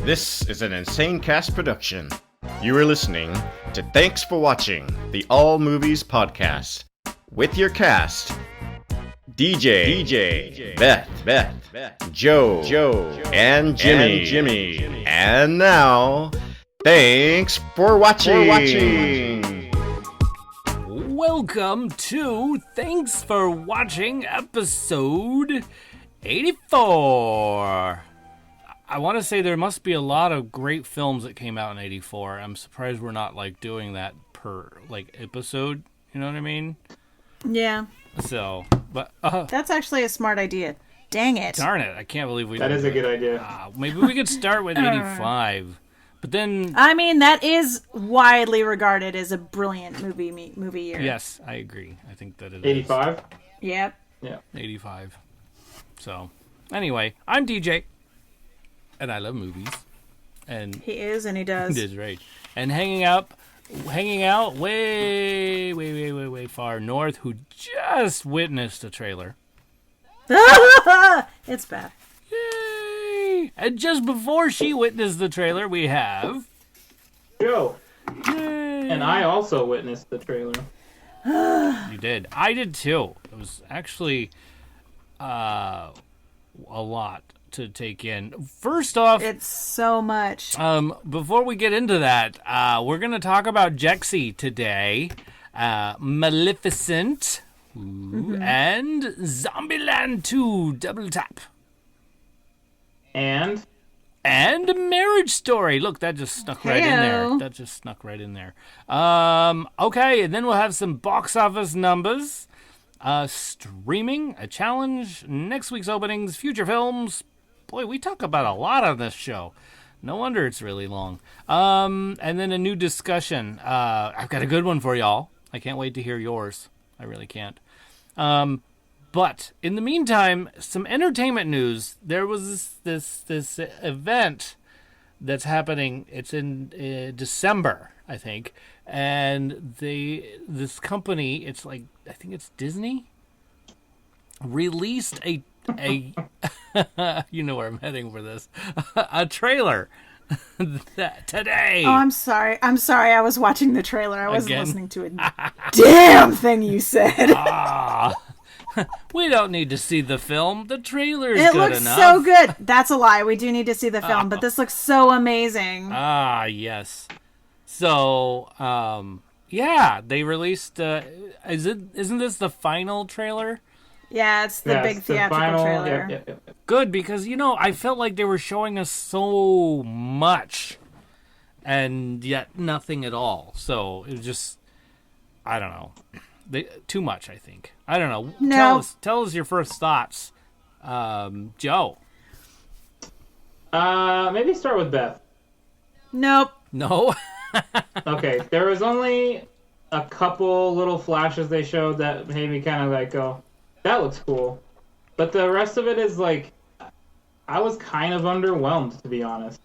This is an Insane Cast production. You are listening to Thanks for Watching, the All Movies Podcast, with your cast, DJ, Beth, Joe, and Jimmy. And now, thanks for watching. Welcome to Thanks for Watching episode 84. I want to say there must be a lot of great films that came out in 84. I'm surprised we're not doing that per episode, you know what I mean? Yeah. So, but that's actually a smart idea. Dang it. Darn it. I can't believe we That is a good idea. Maybe we could start with 85. But then I mean, that is widely regarded as a brilliant movie year. yes, I agree. I think that it 85? Yep. Yeah. 85. So, anyway, I'm DJ. And I love movies. And He is, and he does. It is right. And hanging out way far north, who just witnessed a trailer. It's bad. Yay! And just before she witnessed the trailer, we have Joe. Yay! And I also witnessed the trailer. You did. I did too. It was actually a lot to take in. First off, It's so much. before we get into that, we're going to talk about Jexy today, Maleficent, and Zombieland 2 Double Tap, And and Marriage Story. Look, that just snuck right in there. Okay, and then we'll have some box office numbers, streaming, a challenge, next week's openings, future films. Boy, we talk about a lot on this show. No wonder it's really long. And then a new discussion. I've got a good one for y'all. I can't wait to hear yours. I really can't. But in the meantime, some entertainment news. There was this event that's happening. It's in December, I think. And this company, I think it's Disney, released a you know where I'm heading for this, a trailer today. Oh, I'm sorry. I was watching the trailer. I wasn't Again? listening to a damn thing you said. We don't need to see the film. The trailer's It good looks enough. so good. That's a lie. We do need to see the film, but this looks so amazing. Yes. So, yeah, they released. Isn't this the final trailer? Yeah, it's the big theatrical trailer. Yep. Good, because, I felt like they were showing us so much, and yet nothing at all. So, it was just, I don't know. Too much, I think. I don't know. No. Tell us your first thoughts. Joe. Maybe start with Beth. Nope. No? Okay, there was only a couple little flashes they showed that made me kind of go, that looks cool. But the rest of it is I was kind of underwhelmed, to be honest.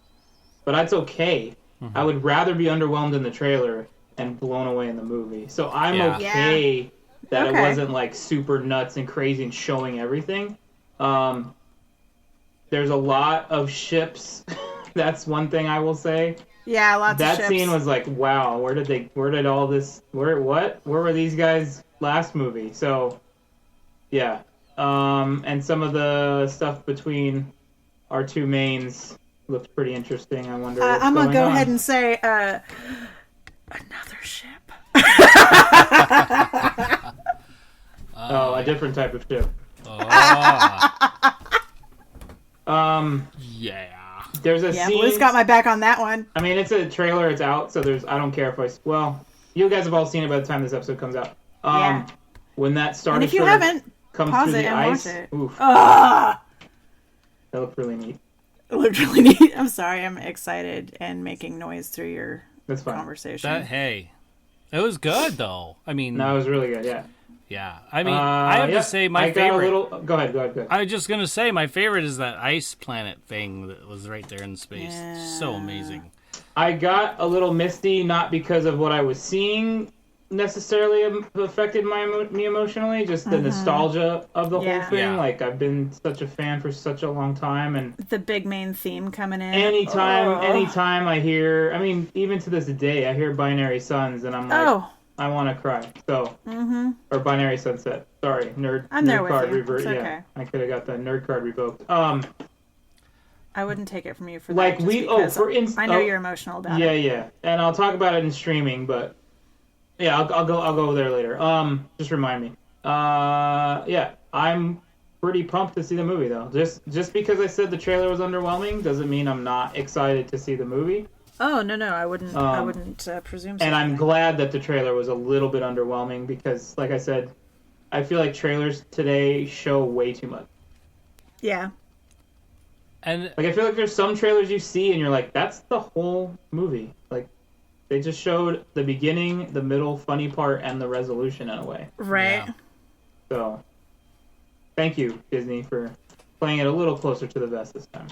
But that's okay. I would rather be underwhelmed in the trailer and blown away in the movie. So I'm okay that it wasn't super nuts and crazy and showing everything. There's a lot of ships. That's one thing I will say. Yeah, lots of ships. That scene was wow, where were these guys last movie? So, yeah. And some of the stuff between our two mains looked pretty interesting. I wonder what's I'm going to go on. ahead and say another ship. A different type of ship. Yeah. There's a scene. Blue's got my back on that one. I mean, it's a trailer. It's out, so I don't care if you guys have all seen it by the time this episode comes out. When that started, And if you haven't, comes pause through it the and ice. watch it. Oof, Ah! that looked really neat. It looked really neat. I'm sorry. I'm excited and making noise through your That's fine. conversation. Hey, it was good though. I mean, No, it was really good. Yeah. yeah. I mean, I have to say my favorite. Go ahead. I was just gonna say my favorite is that ice planet thing that was right there in space. Yeah. So amazing. I got a little misty, not because of what I was seeing necessarily affected me emotionally. Just the nostalgia of the whole thing. Yeah. Like, I've been such a fan for such a long time, and The big main theme coming in. anytime I hear, I mean, even to this day, I hear Binary Suns, and I'm like, I want to cry. So, or Binary Sunset. Sorry, I'm there nerd with card you. revert. It's Yeah, okay. I could have got the nerd card revoked. I wouldn't take it from you for that. Like I know you're emotional about it. Yeah, and I'll talk about it in streaming, but yeah, I'll go there later. Just remind me. Yeah, I'm pretty pumped to see the movie though. Just because I said the trailer was underwhelming doesn't mean I'm not excited to see the movie. Oh no, I wouldn't. I wouldn't presume. And I'm glad that the trailer was a little bit underwhelming because, like I said, I feel like trailers today show way too much. Yeah. And like, I feel like there's some trailers you see and you're like, that's the whole movie. Like, they just showed the beginning, the middle, funny part, and the resolution in a way. Right. Yeah. So, thank you, Disney, for playing it a little closer to the vest this time.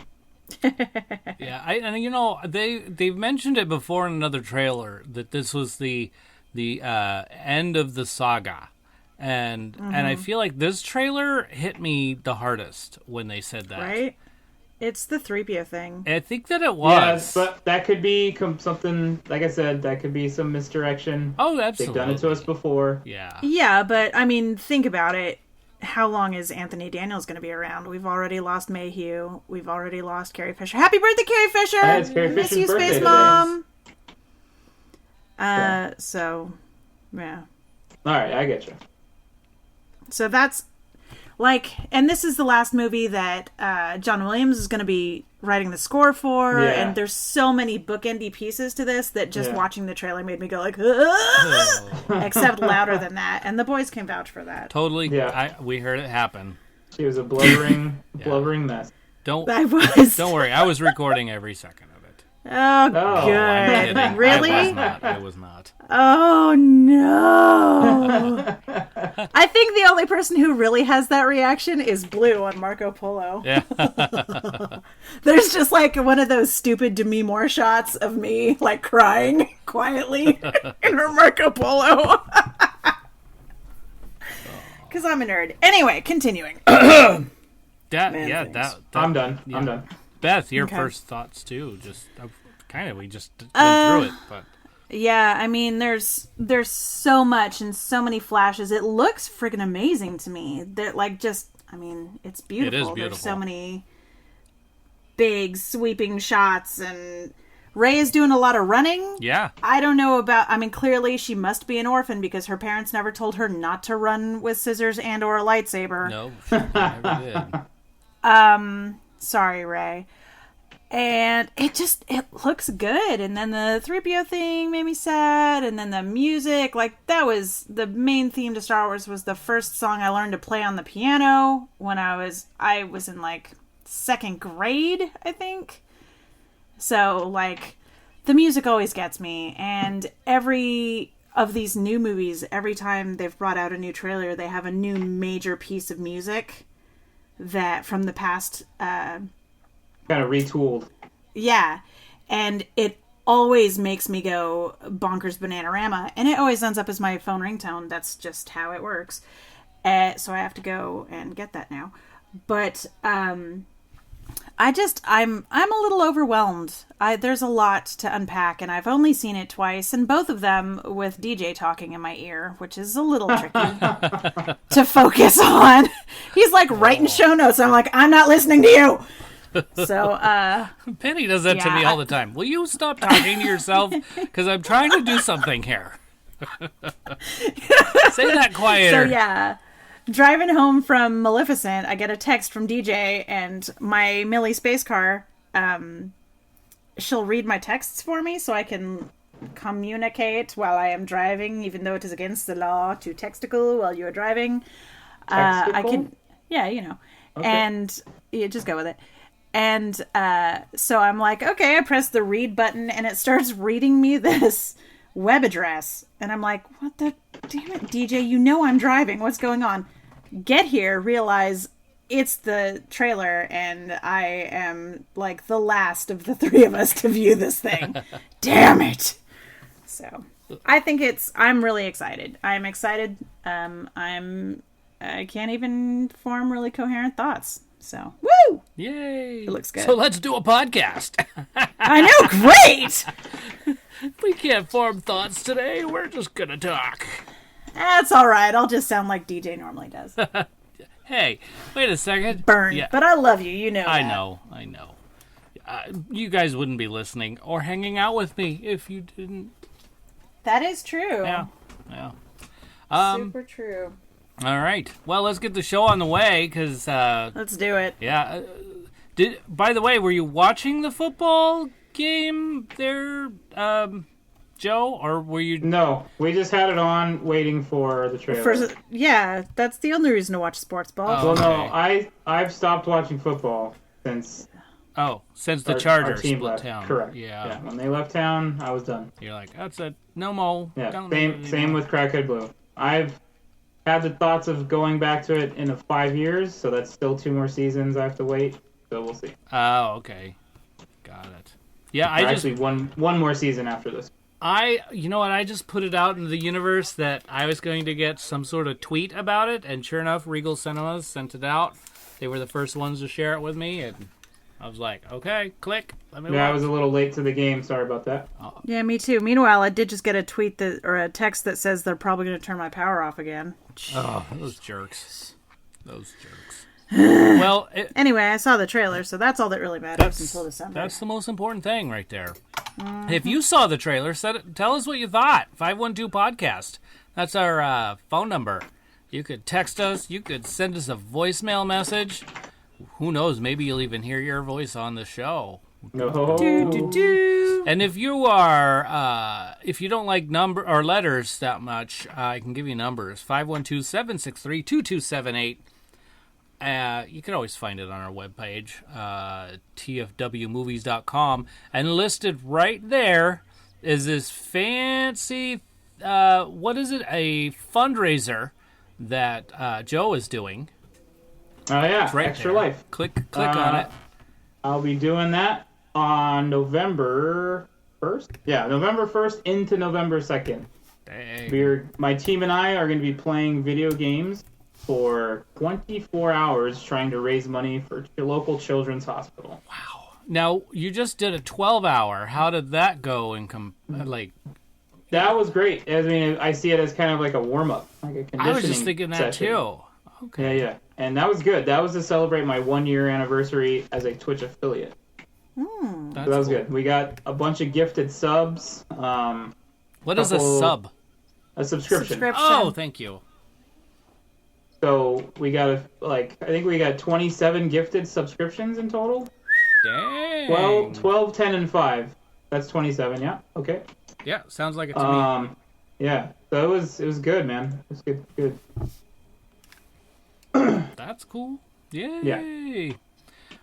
Yeah, and they've mentioned it before in another trailer that this was the end of the saga. And I feel like this trailer hit me the hardest when they said that. Right? It's the 3PO thing. I think that it was. Yeah, but that could be something, like I said, that could be some misdirection. Oh, absolutely. They've done it to us before. Yeah. Yeah, but, I mean, think about it. How long is Anthony Daniels going to be around? We've already lost Mayhew. We've already lost Carrie Fisher. Happy birthday, Carrie Fisher! It's Carrie Miss Fisher's you, birthday Space today. Mom! Yeah. So, yeah. Alright, I get you. So that's, like, and this is the last movie that John Williams is going to be writing the score for, Yeah. and there's so many bookendy pieces to this that just Yeah. watching the trailer made me go like, "Ugh!" Except louder than that, and the boys can vouch for that. Totally. Yeah. We heard it happen. She was a blubbering mess. Don't Don't worry. I was recording every second of it. Oh, good. I'm kidding. Really? I was not. Oh, no. I think the only person who really has that reaction is Blue on Marco Polo. Yeah. There's just like one of those stupid Demi Moore shots of me like crying quietly in her Marco Polo. Because I'm a nerd. Anyway, continuing. I'm done. Yeah. I'm done. Beth, your Okay. first thoughts too. Just we just went through it, but Yeah, I mean, there's so much and so many flashes. It looks freaking amazing to me. They're like it's beautiful. It is beautiful. There's so many big sweeping shots, and Rey is doing a lot of running. yeah. I don't know about. I mean, clearly she must be an orphan because her parents never told her not to run with scissors and or a lightsaber. No, she never did. Sorry, Rey. And it looks good. And then the 3PO thing made me sad. And then the music, like, that was the main theme to Star Wars, was the first song I learned to play on the piano when I was in like second grade, I think. So like the music always gets me. And every of these new movies, every time they've brought out a new trailer, they have a new major piece of music that from the past, Kind of retooled. yeah, and it always makes me go bonkers Bananarama, and it always ends up as my phone ringtone. That's just how it works. So I have to go and get that now. But I'm a little overwhelmed. There's a lot to unpack, and I've only seen it twice, and both of them with DJ talking in my ear, which is a little tricky to focus on. He's like writing show notes. I'm like, I'm not listening to you. So, Penny does that to me all the time. Will you stop talking to yourself? Because I'm trying to do something here. Say that quieter. So yeah, driving home from Maleficent, I get a text from DJ, and my Millie space car, she'll read my texts for me so I can communicate while I am driving, even though it is against the law to texticle while you are driving. I can, yeah, you know, Okay. and yeah, just go with it. And so I'm like, okay, I press the read button, and it starts reading me this web address. And I'm like, what the damn it, DJ, you know I'm driving. What's going on? Get here, realize it's the trailer, and I am like the last of the three of us to view this thing. Damn it. So I think I'm really excited. I'm excited. I can't even form really coherent thoughts. So, woo! Yay! It looks good. So let's do a podcast. I know, great! We can't form thoughts today. We're just gonna talk. That's all right. I'll just sound like DJ normally does. Hey, wait a second. Burn. Yeah. But I love you. You know I that. know. You guys wouldn't be listening or hanging out with me if you didn't. That is true. Yeah. Super true. All right. Well, let's get the show on the way, because... Let's do it. Yeah. By the way, were you watching the football game there, Joe? Or were you... No, we just had it on waiting for the trailer. Yeah, that's the only reason to watch sports ball. Oh. Well, no, Okay. I've stopped watching football since since the our Chargers team split left. town. Correct. Yeah. When they left town, I was done. You're like, that's it. No more. Yeah. Don't do it Same anymore. with Crackhead Blue. I've had the thoughts of going back to it in 5 years, so that's still 2 more seasons I have to wait. So we'll see. Oh, okay. Got it. Yeah, Actually, one more season after this. You know what? I just put it out into the universe that I was going to get some sort of tweet about it, and sure enough, Regal Cinemas sent it out. They were the first ones to share it with me, and I was like, okay, click. Let me watch. Yeah, I was a little late to the game. Sorry about that. Yeah, me too. Meanwhile, I did just get a tweet or a text that says they're probably going to turn my power off again. Oh, those jerks. Well, Anyway, I saw the trailer, so that's all that really matters until December. that's the most important thing right there. If you saw the trailer, tell us what you thought. 512 Podcast. That's our phone number. You could text us. You could send us a voicemail message. Who knows? Maybe you'll even hear your voice on the show. No. And if you are, if you don't like number or letters that much, I can give you numbers. 512-763-2278. You can always find it on our webpage, tfwmovies.com. And listed right there is this fancy, what is it? A fundraiser that Joe is doing. Oh, yeah. It's right Extra there. Life. Click on it. I'll be doing that on November 1st. Yeah, November 1st into November 2nd. Dang. My team and I are going to be playing video games for 24 hours trying to raise money for your local children's hospital. Wow. Now, you just did a 12-hour. How did that go in That was great. I mean, I see it as kind of like a warm-up, like a conditioning I was just thinking that session. too. Okay. Yeah. And that was good. That was to celebrate my 1-year anniversary as a Twitch affiliate. That's So that was cool. good. We got a bunch of gifted subs. What is a sub? A subscription. Oh, thank you. So we got I think we got 27 gifted subscriptions in total. Dang. 12, 10, and 5. That's 27. Yeah. Okay. Yeah, sounds like it to me. Yeah. So it was good, man. It was good. That's cool. Yay. Yeah.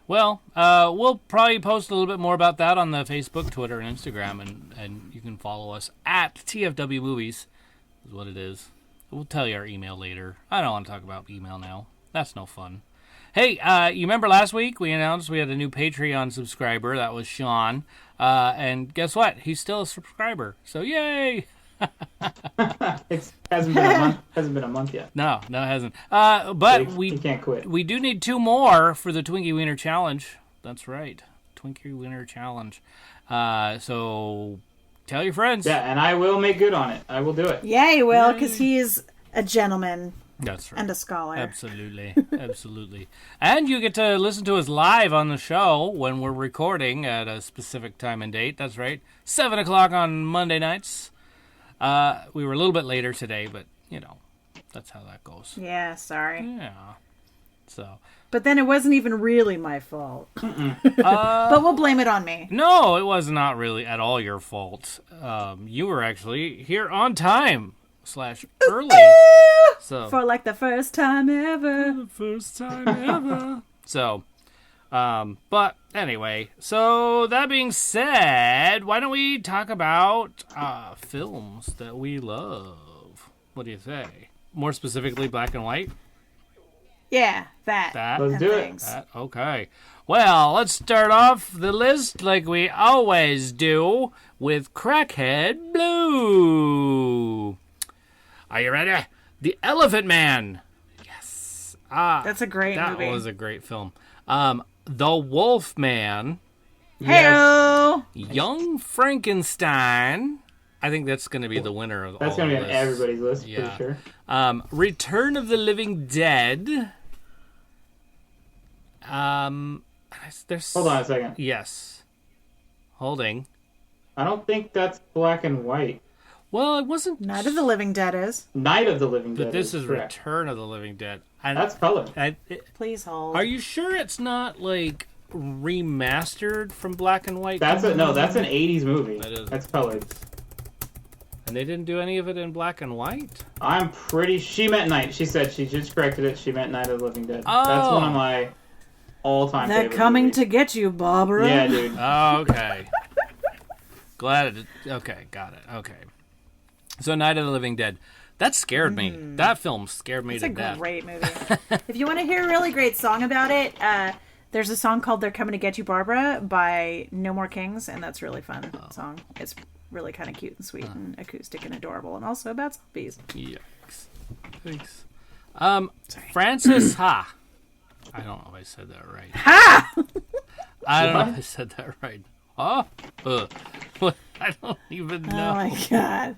Well, we'll probably post a little bit more about that on the Facebook, Twitter, and Instagram, and you can follow us at TFW Movies, is what it is. We'll tell you our email later. I don't want to talk about email now. That's no fun. Hey, you remember last week we announced we had a new Patreon subscriber. That was Sean. And guess what? He's still a subscriber. So yay! It hasn't been a month yet. No, it hasn't. But He can't quit. We do need 2 more for the Twinkie Wiener Challenge. That's right. Twinkie Wiener Challenge. So tell your friends. Yeah, and I will make good on it. I will do it. Yeah, he will, because he's a gentleman That's right. and a scholar. Absolutely. Absolutely. And you get to listen to us live on the show when we're recording at a specific time and date. That's right. 7 o'clock on Monday nights. We were a little bit later today, but, that's how that goes. Yeah, sorry. Yeah. So. But then it wasn't even really my fault. But we'll blame it on me. No, it was not really at all your fault. You were actually here on time / early. So For like the first time ever. the first time ever. So, but anyway, so that being said, why don't we talk about films that we love? What do you say? More specifically, black and white? Yeah, that. Let's do it. Things. Okay. Well, let's start off the list like we always do with Crackhead Blue. Are you ready? The Elephant Man. Yes. That's a great movie. That was a great film. The Wolf Man. Hey-o! Young Frankenstein. I think that's going to be the winner of That's all going to be of on this. everybody's list, Yeah. pretty sure. Return of the Living Dead. There's... Hold on a second. Yes. Holding. I don't think that's black and white. Well, it wasn't... Night of the Living Dead is. Night of the Living Dead. But this is correct. Return of the Living Dead. That's color. Please hold. Are you sure it's not, like, remastered from black and white? That's an 80s movie. That is. That's colored. And they didn't do any of it in black and white? I'm pretty... She meant Night. She said she just corrected it. She meant Night of the Living Dead. Oh. That's one of my all-time They're favorite coming movies. to get you, Barbara. Yeah, dude. Oh, okay. Glad it... Okay, got it. Okay. So, Night of the Living Dead. That scared me. That film scared me It's to a death. great movie. If you want to hear a really great song about it, there's a song called "They're Coming to Get You, Barbara" by No More Kings, and that's a really fun song. It's really kind of cute and sweet and acoustic and adorable, and also about zombies. Yikes. Thanks. Francis Ha. I don't know if I said that right. Ha! I don't know if I said that right. Huh? I don't even know. Oh my god.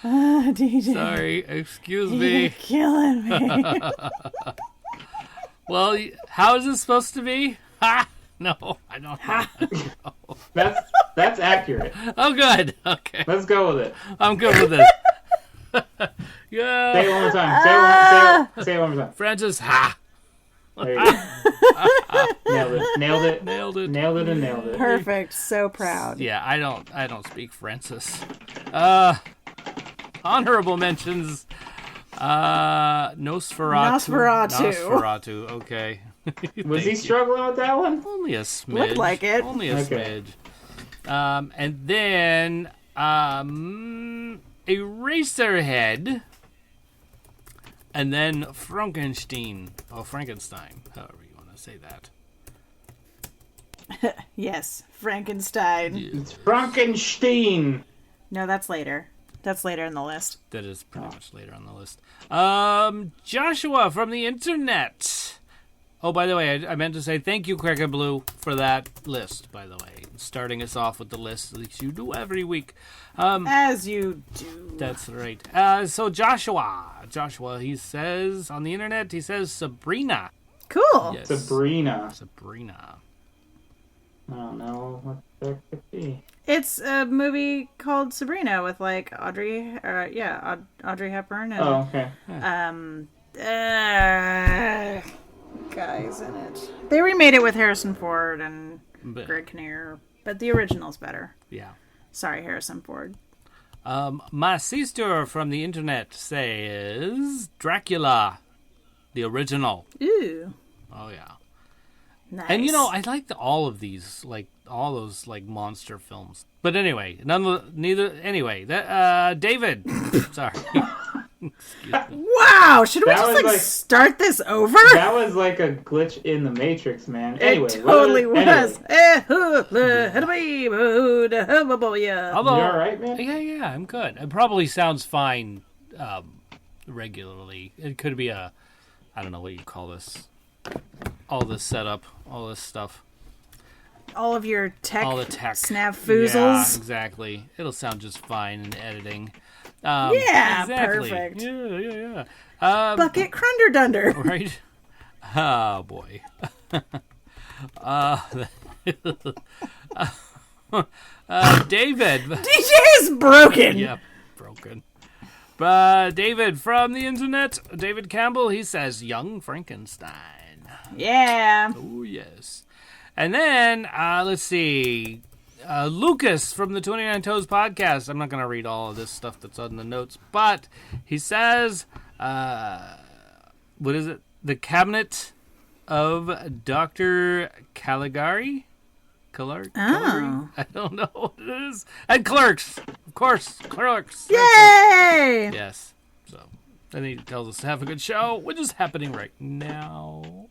DJ. Sorry, excuse You're me. killing me. Well, how is this supposed to be? Ha! No, I don't know. That's accurate. Oh, good. Okay. Let's go with it. I'm good with this. Yeah. Say it one more time. Say it one more time. Francis Ha. There you go. Nailed it. Nailed it. Nailed it and nailed it. Perfect. So proud. Yeah, I don't speak Francis. Honorable mentions. Nosferatu. Okay. Was he Thank you. struggling with that one? Only a smidge. Looked like it. Only a Okay. smidge. And then Eraserhead. And then Frankenstein. Or Frankenstein. However you want to say that. Yes. Frankenstein. It's Frankenstein. No, that's later. That's later in the list. That is pretty much later on the list. Joshua from the internet. Oh, by the way, I meant to say thank you, Cracker Blue, for that list, by the way. Starting us off with the list, like you do every week. As you do. That's right. So Joshua, he says, on the internet, he says Sabrina. Cool. Yes. Sabrina. Oh, I don't know what that could be. It's a movie called Sabrina with like Audrey Hepburn and Oh, okay. guys in it. They remade it with Harrison Ford and But- Greg Kinnear, but the original's better. Yeah. Sorry, Harrison Ford. My sister from the internet says Dracula, the original. Ooh, Oh, yeah. nice. And you know, I liked all of these, like all those like monster films. But anyway, David. Sorry. Excuse me. wow, should we That just was like like- start this over? That was like a glitch in the Matrix, man. Anyway, It totally was. Anyway. Although, You all right, man? yeah, I'm good. It probably sounds fine regularly. It could be I don't know what you call this. All this setup, all this stuff. All of your tech, All the tech. snaffoozles. Yeah, exactly. It'll sound just fine in editing. Yeah, exactly. perfect. Yeah. Bucket Crunder Dunder. Right? Oh, boy. David. DJ is broken. Yep, broken. David from the internet, David Campbell, he says Young Frankenstein. Yeah. Oh, yes. And then, let's see. Lucas from the 29 Toes podcast. I'm not going to read all of this stuff that's on the notes, but he says, what is it? The Cabinet of Dr. Caligari? Caligari? I don't know what it is. And Clerks. Of course, Clerks. Yay! Yes. So, And he tells us to have a good show, which is happening right now.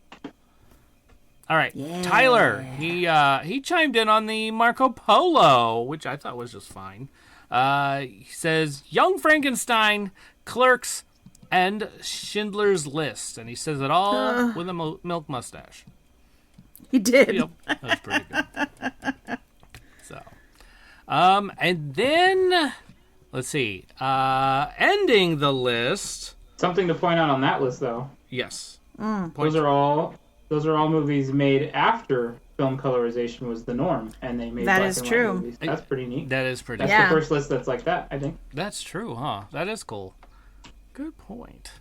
All right, Yeah. Tyler, he chimed in on the Marco Polo, which I thought was just fine. He says, Young Frankenstein, Clerks, and Schindler's List. And he says it all with a milk mustache. He did. Yep, that was pretty good. So, and then, let's see, ending the list. Something to point out on that list, though. Yes. Those are all movies made after film colorization was the norm, and they made That black is and white true. movies. That's pretty neat. That is pretty. That's Yeah. the first list that's like that, I think. That's true, huh? That is cool. Good point.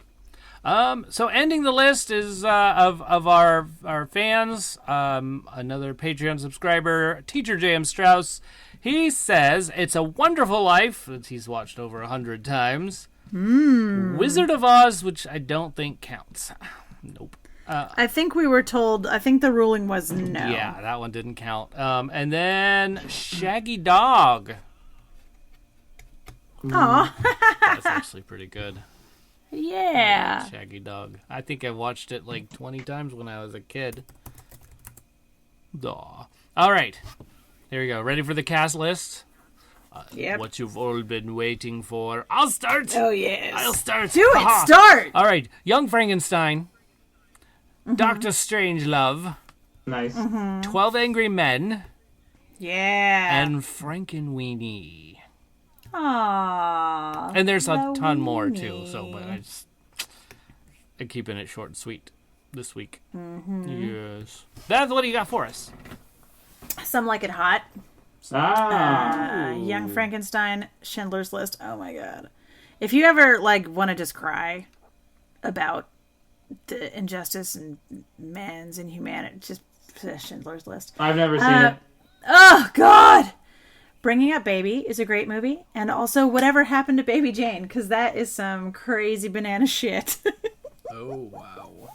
So ending the list is of our fans. Another Patreon subscriber, Teacher J.M. Strauss. He says it's a Wonderful Life that he's watched over 100 times. Wizard of Oz, which I don't think counts. Nope. I think we were told, I think the ruling was no. Yeah, that one didn't count. And then Shaggy Dog. Aw. That's actually pretty good. Yeah. Shaggy Dog. I think I watched it like 20 times when I was a kid. Aw. All right. Here we go. Ready for the cast list? Yep. What you've all been waiting for. I'll start. Oh, yes. I'll start. Do it. Haha. Start. All right. Young Frankenstein. Dr. Strangelove. Nice. 12 Angry Men. Yeah. And Frankenweenie. Aww. And there's a ton more Weenie. too. So, but I'm keeping it short and sweet this week. Yes. That's what you got for us. Some Like It Hot. Young Frankenstein, Schindler's List. Oh my god. If you ever want to just cry about the injustice and man's inhumanity, just Schindler's List. I've never seen it. Oh god. Bringing Up Baby is a great movie, and also Whatever Happened to Baby Jane, because that is some crazy banana shit. Oh, wow.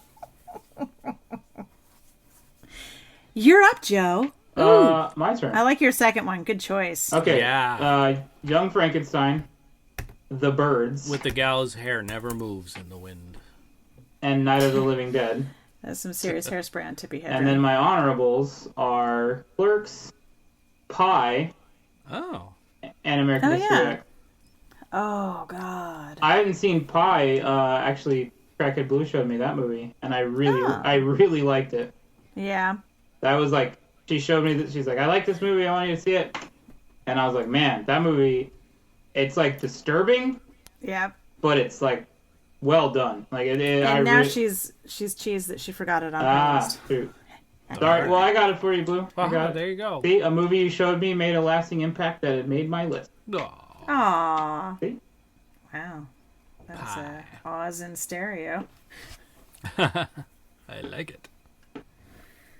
You're up, Joe. My turn. I like your second one. Good choice. Okay. Yeah. Young Frankenstein, The Birds, With the gal's hair never moves in the wind. and Night of the Living Dead. That's some serious hairspray on Tippy Hedren. And then my honorables are Clerks, Pie, Oh. and American Oh, History yeah. X. Oh god. I haven't seen Pie. Actually, Crackhead Blue showed me that movie, and I really liked it. Yeah. That was like, she showed me that, she's like, I like this movie, I want you to see it. And I was like, man, that movie, it's like disturbing, Yeah. but it's like well done. Like And now she's cheesed that she forgot it on her list. Shoot. Sorry, well, I got it for you, Blue. I got it. There you go. See, a movie you showed me made a lasting impact that it made my list. Aw. Aww. See? Wow. That's Oz in stereo. I like it.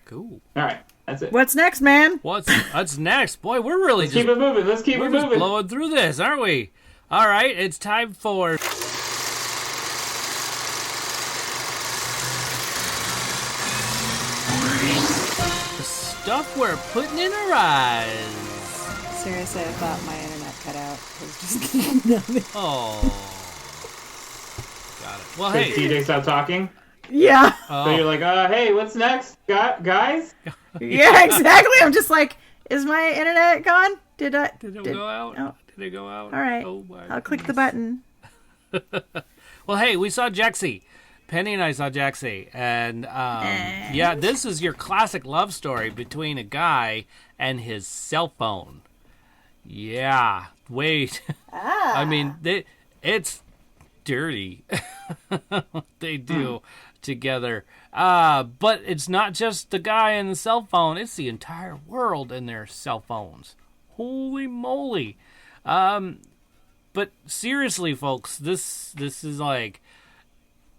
Cool. All right, that's it. What's next, man? What's next? Boy, we're really Let's keep it moving. Let's keep we're it just moving. blowing through this, aren't we? All right, it's time for the stuff we're putting in our eyes. Seriously, I thought my internet cut out. It was just nothing. Oh. Got it. Well, Did hey. DJ stop talking? Yeah. So you're like, hey, what's next, guys? Yeah, exactly. I'm just like, is my internet gone? Did Did it go out? Oh. Did it go out? All right. Oh, my I'll click the button. Well, hey, we saw Jaxie. Penny and I saw Jaxie. And, yeah, this is your classic love story between a guy and his cell phone. Yeah. Wait. I mean, it's dirty. They do together. But it's not just the guy and the cell phone. It's the entire world and their cell phones. Holy moly. But seriously, folks, this is like,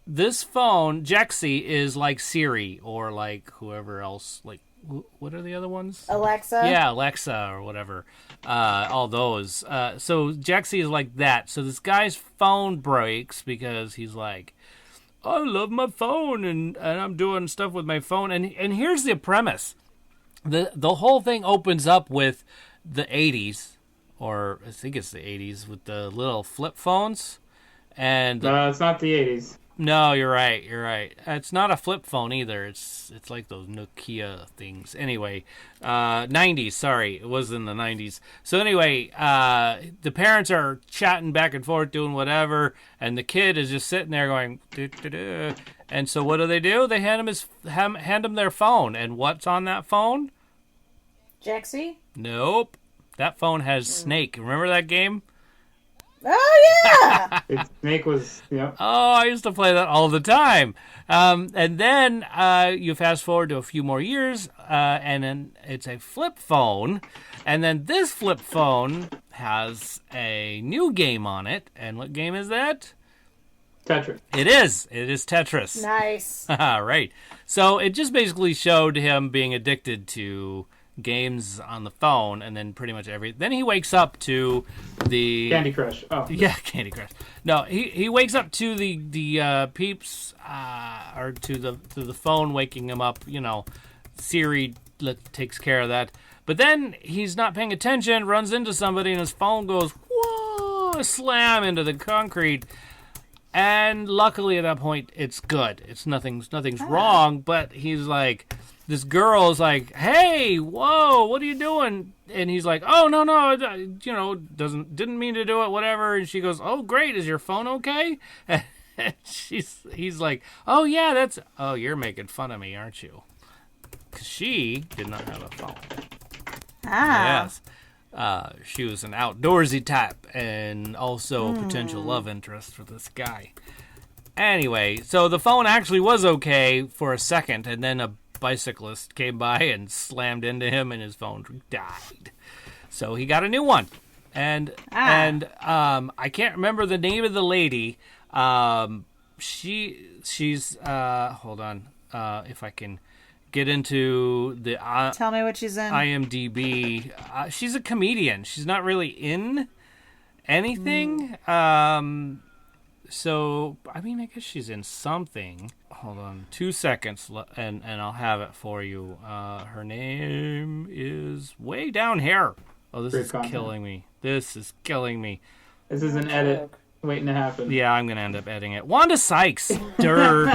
this phone, Jaxie, is like Siri or like whoever else, like, what are the other ones? Alexa? Yeah, Alexa or whatever. All those. So Jaxie is like that. So this guy's phone breaks because he's like, I love my phone and I'm doing stuff with my phone. And here's the premise. The whole thing opens up with the 80s, or I think it's the 80s, with the little flip phones. And No, it's not the 80s. no, you're right. You're right. It's not a flip phone either. It's like those Nokia things. Anyway, 90s. Sorry, it was in the 90s. So anyway, the parents are chatting back and forth, doing whatever, and the kid is just sitting there going. "Du-du-du." And so what do? They hand him their phone, and what's on that phone? Jaxie? Nope. That phone has Snake. Remember that game? Oh, yeah! Snake was, yep. Oh, I used to play that all the time. And then you fast forward to a few more years, and then it's a flip phone. And then this flip phone has a new game on it. And what game is that? Tetris. It is. It is Tetris. Nice. Right. So it just basically showed him being addicted to games on the phone, and then pretty much then he wakes up to the Candy Crush. Oh. Yeah, Candy Crush. No, he wakes up to the peeps or to the phone waking him up. You know, Siri takes care of that. But then he's not paying attention, runs into somebody, and his phone goes whoa, slam into the concrete. And luckily at that point it's good. It's nothing's wrong. But he's like, this girl is like, hey, whoa, what are you doing? And he's like, oh no, you know, didn't mean to do it, whatever. And she goes, oh great, is your phone okay? And he's like, oh yeah, you're making fun of me, aren't you? 'Cause she did not have a phone. Yes. She was an outdoorsy type and also a potential love interest for this guy. Anyway, so the phone actually was okay for a second, and then a bicyclist came by and slammed into him, and his phone died. So he got a new one. And I can't remember the name of the lady. She's hold on, if I can get into the Tell me what she's in. IMDb. She's a comedian. She's not really in anything. So I mean, I guess she's in something. Hold on 2 seconds, and I'll have it for you. Her name is way down here. Oh, this is killing me. This is killing me. This is an edit waiting to happen. Yeah, I'm going to end up editing it. Wanda Sykes. Durr.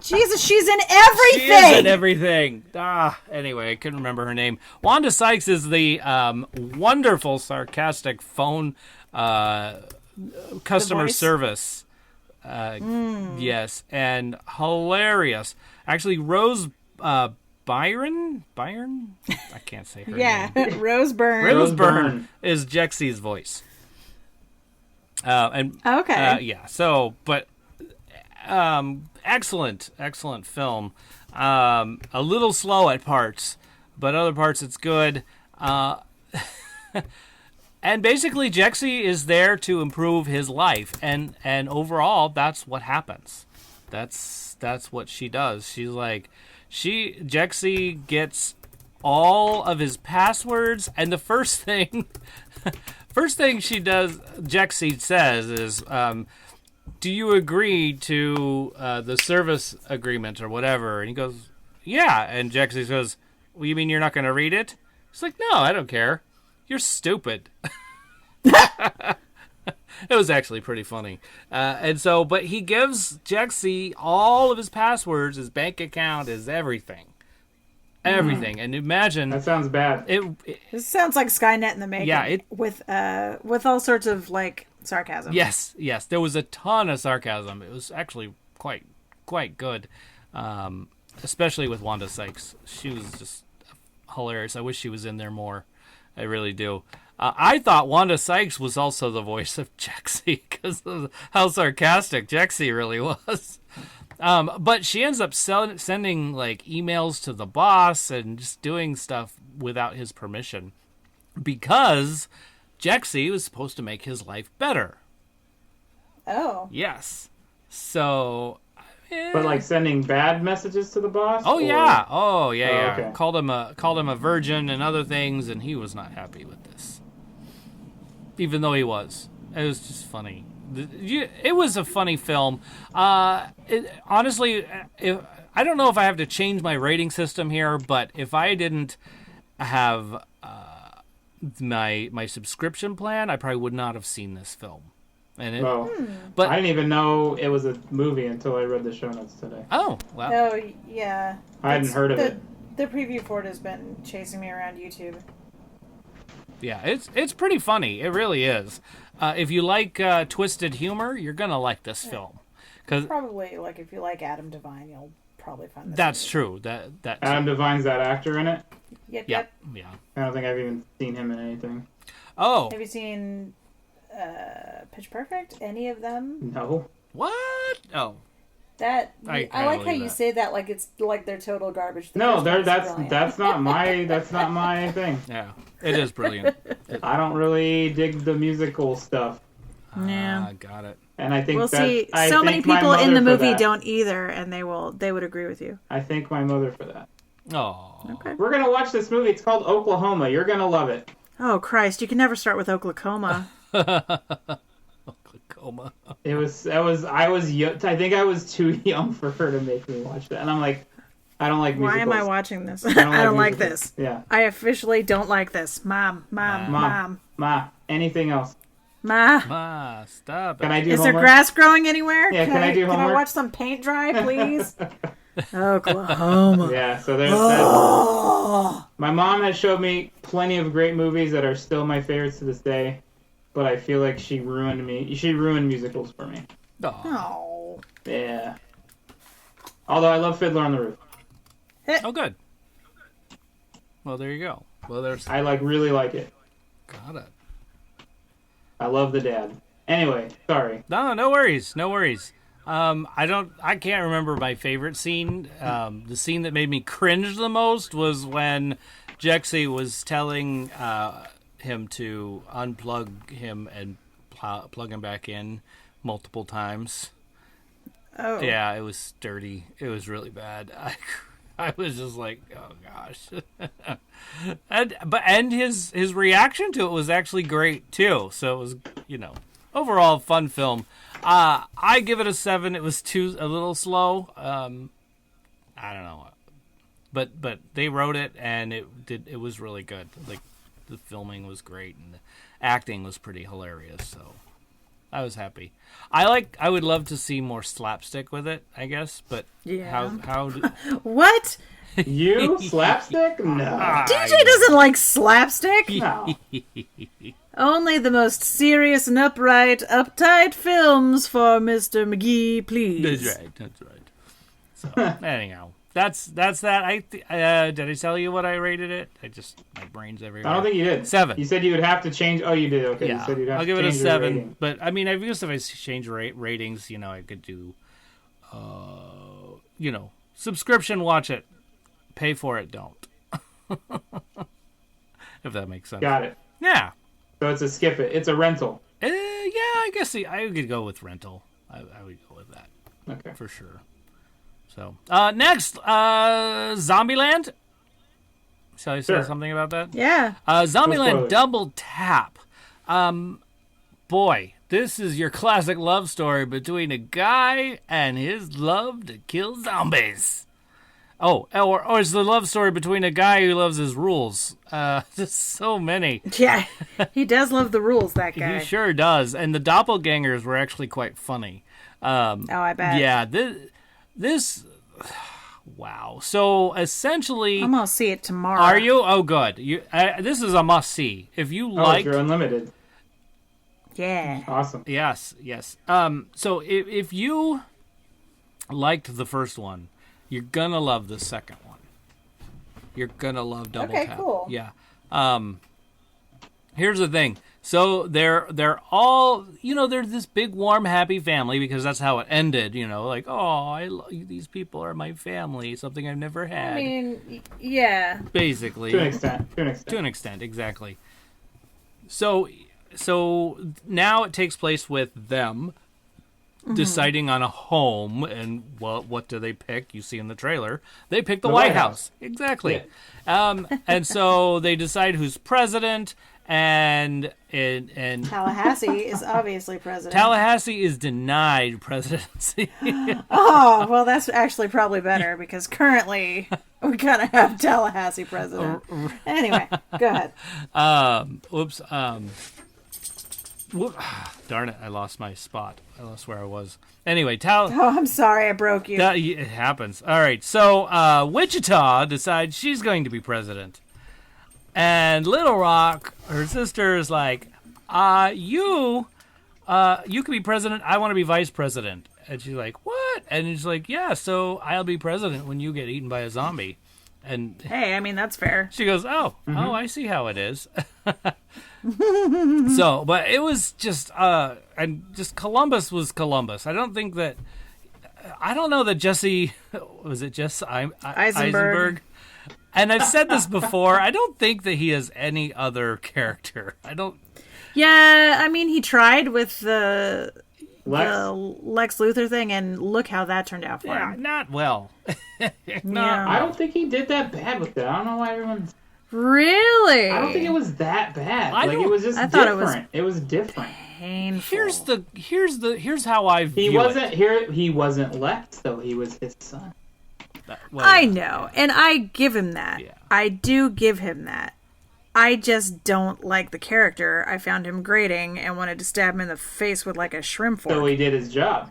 Jesus, she's in everything. She is in everything. Anyway, I couldn't remember her name. Wanda Sykes is the wonderful, sarcastic phone customer service. Yes, and hilarious. Actually, Rose Byron? I can't say her name. Yeah, Rose Byrne. Rose Byrne is Jexie's voice. Okay. Yeah. So, but excellent film. A little slow at parts, but other parts it's good. And basically, Jexie is there to improve his life, and overall, that's what happens. That's what she does. She's like, Jexie gets all of his passwords, and the first thing she does, Jexie says is, do you agree to the service agreement or whatever? And he goes, yeah. And Jexie goes, well, you mean you're not going to read it? She's like, no, I don't care. You're stupid. It was actually pretty funny. And so, but he gives Jexie all of his passwords, his bank account, his everything. Everything. And imagine... That sounds bad. This sounds like Skynet in the making. Yeah. With all sorts of, like, sarcasm. Yes. There was a ton of sarcasm. It was actually quite good. Especially with Wanda Sykes. She was just hilarious. I wish she was in there more. I really do. I thought Wanda Sykes was also the voice of Jexie because of how sarcastic Jexie really was. But she ends up sending like emails to the boss and just doing stuff without his permission because Jexie was supposed to make his life better. Oh. Yes. So... But like sending bad messages to the boss? Oh, yeah. Oh, yeah. Okay. Called him a virgin and other things, and he was not happy with this. Even though he was. It was just funny. It was a funny film. Honestly, I don't know if I have to change my rating system here, but if I didn't have my subscription plan, I probably would not have seen this film. And Well, but I didn't even know it was a movie until I read the show notes today. oh wow, Oh, yeah. I hadn't heard of it. The preview for it has been chasing me around YouTube. yeah, it's pretty funny. It really is. If you like twisted humor, you're gonna like this film. Cause Probably, like, if you like Adam Devine, you'll probably find this. that's true. That Adam Devine's that actor in it? Yep, yeah yep. yeah. I don't think I've even seen him in anything. Oh, Have you seen Pitch Perfect? Any of them? No. what? Oh, That I I, kinda like how believe you that. say that like it's like they're total garbage. The No, first one is that's brilliant. not my thing. yeah, it is brilliant. I don't really dig the musical stuff, Yeah. Got it. and I think We'll that, see. I So many thank my people in the mother for movie that. don't either, and they would agree with you. I thank my mother for that. Oh, Okay. We're gonna watch this movie. It's called Oklahoma. You're gonna love it. Oh Christ! You can never start with Oklahoma. Oklahoma. I was young. I think I was too young for her to make me watch that, and I'm like, I don't like musicals. Why am I watching this? don't I don't like musicals. this. Yeah. I officially don't like this. Mom. Ma, anything else? Ma. Ah, stop Can it. I do Is homework? there grass growing anywhere? Yeah, can I do Can I homework? watch some paint dry, please? Oklahoma. Yeah, so there's that. My mom has showed me plenty of great movies that are still my favorites to this day, but I feel like she ruined musicals for me. Oh. Oh. Yeah. Although I love Fiddler on the Roof. Oh, good. Well, there you go. Well, there's I really like it. got it. I love the dad. Anyway, sorry. No worries. No worries. I can't remember my favorite scene. The scene that made me cringe the most was when Jexy was telling him to unplug him and plug him back in multiple times. Oh. Yeah, it was dirty. It was really bad. I was just like, oh gosh. and his reaction to it was actually great too. So it was, overall fun film. I give it a 7. It was a little slow. I don't know, but they wrote it and it was really good. Like the filming was great and the acting was pretty hilarious. So I was happy. I would love to see more slapstick with it, I guess. But Yeah. how What? You? Slapstick? No. DJ doesn't like slapstick. No. Only the most serious and uptight films for Mr. McGee, please. That's right. So anyhow, that's that. Did I tell you what I rated it? My brain's everywhere. I don't think you did. 7. You said you would have to change. Oh, you did. Okay. Yeah, You said you'd have I'll to give it a change your 7. rating. But I mean, I guess if I change ratings, I could do, subscription, watch it, pay for it, don't. If that makes sense. Got it. Yeah. So it's a skip it. It's a rental. Yeah, I guess I could go with rental. I would go with that Okay. for sure. So next, Zombieland. Shall I say Sure. something about that? Yeah. Zombieland spoilers. Double Tap. Boy, this is your classic love story between a guy and his love to kill zombies. Oh, or it's the love story between a guy who loves his rules. There's so many. Yeah. He does love the rules, that guy. He sure does. And the doppelgangers were actually quite funny. Oh, I bet. Yeah, this wow. So essentially, I'm going to see it tomorrow. are you? Oh, good. This is a must see. If you Oh, like, you're unlimited. Yeah. Awesome. yes. So if you liked the first one, you're gonna love the second one. You're gonna love Double Okay, Tap. cool. Yeah. Here's the thing. So they're all, they're this big, warm, happy family because that's how it ended. Like, oh, these people are my family. Something I've never had. I mean, yeah. Basically, To an extent. to an extent, exactly. So now it takes place with them deciding on a home, and what do they pick? You see in the trailer, they pick the White House. Exactly. Yeah. And so they decide who's president, and Tallahassee is obviously president. Tallahassee is denied presidency. Oh, well, that's actually probably better because currently we kind of have Tallahassee president. Anyway, go ahead. Oops. Darn it, I lost my spot. I lost where I was. Anyway, Tal... Oh, I'm sorry I broke you. It happens. All right, so Wichita decides she's going to be president. And Little Rock, her sister, is like, you can be president. I want to be vice president. And she's like, what? And he's like, yeah, so I'll be president when you get eaten by a zombie. And hey, I mean, that's fair. she goes, I see how it is. So, but it was just, and just Columbus was Columbus. I don't know that Jesse, was it Jesse Eisenberg? And I've said this before, I don't think that he has any other character. Yeah, I mean, he tried with the Lex Luthor thing, and look how that turned out for him. Not well. Yeah. I don't think he did that bad with that. I don't know why everyone's... Really? I don't think it was that bad. It was just thought different. It was different. Painful. Here's how I view it. He wasn't Lex, though. He was his son. I know, and I give him that. Yeah. I do give him that. I just don't like the character. I found him grating and wanted to stab him in the face with like a shrimp fork. So he did his job.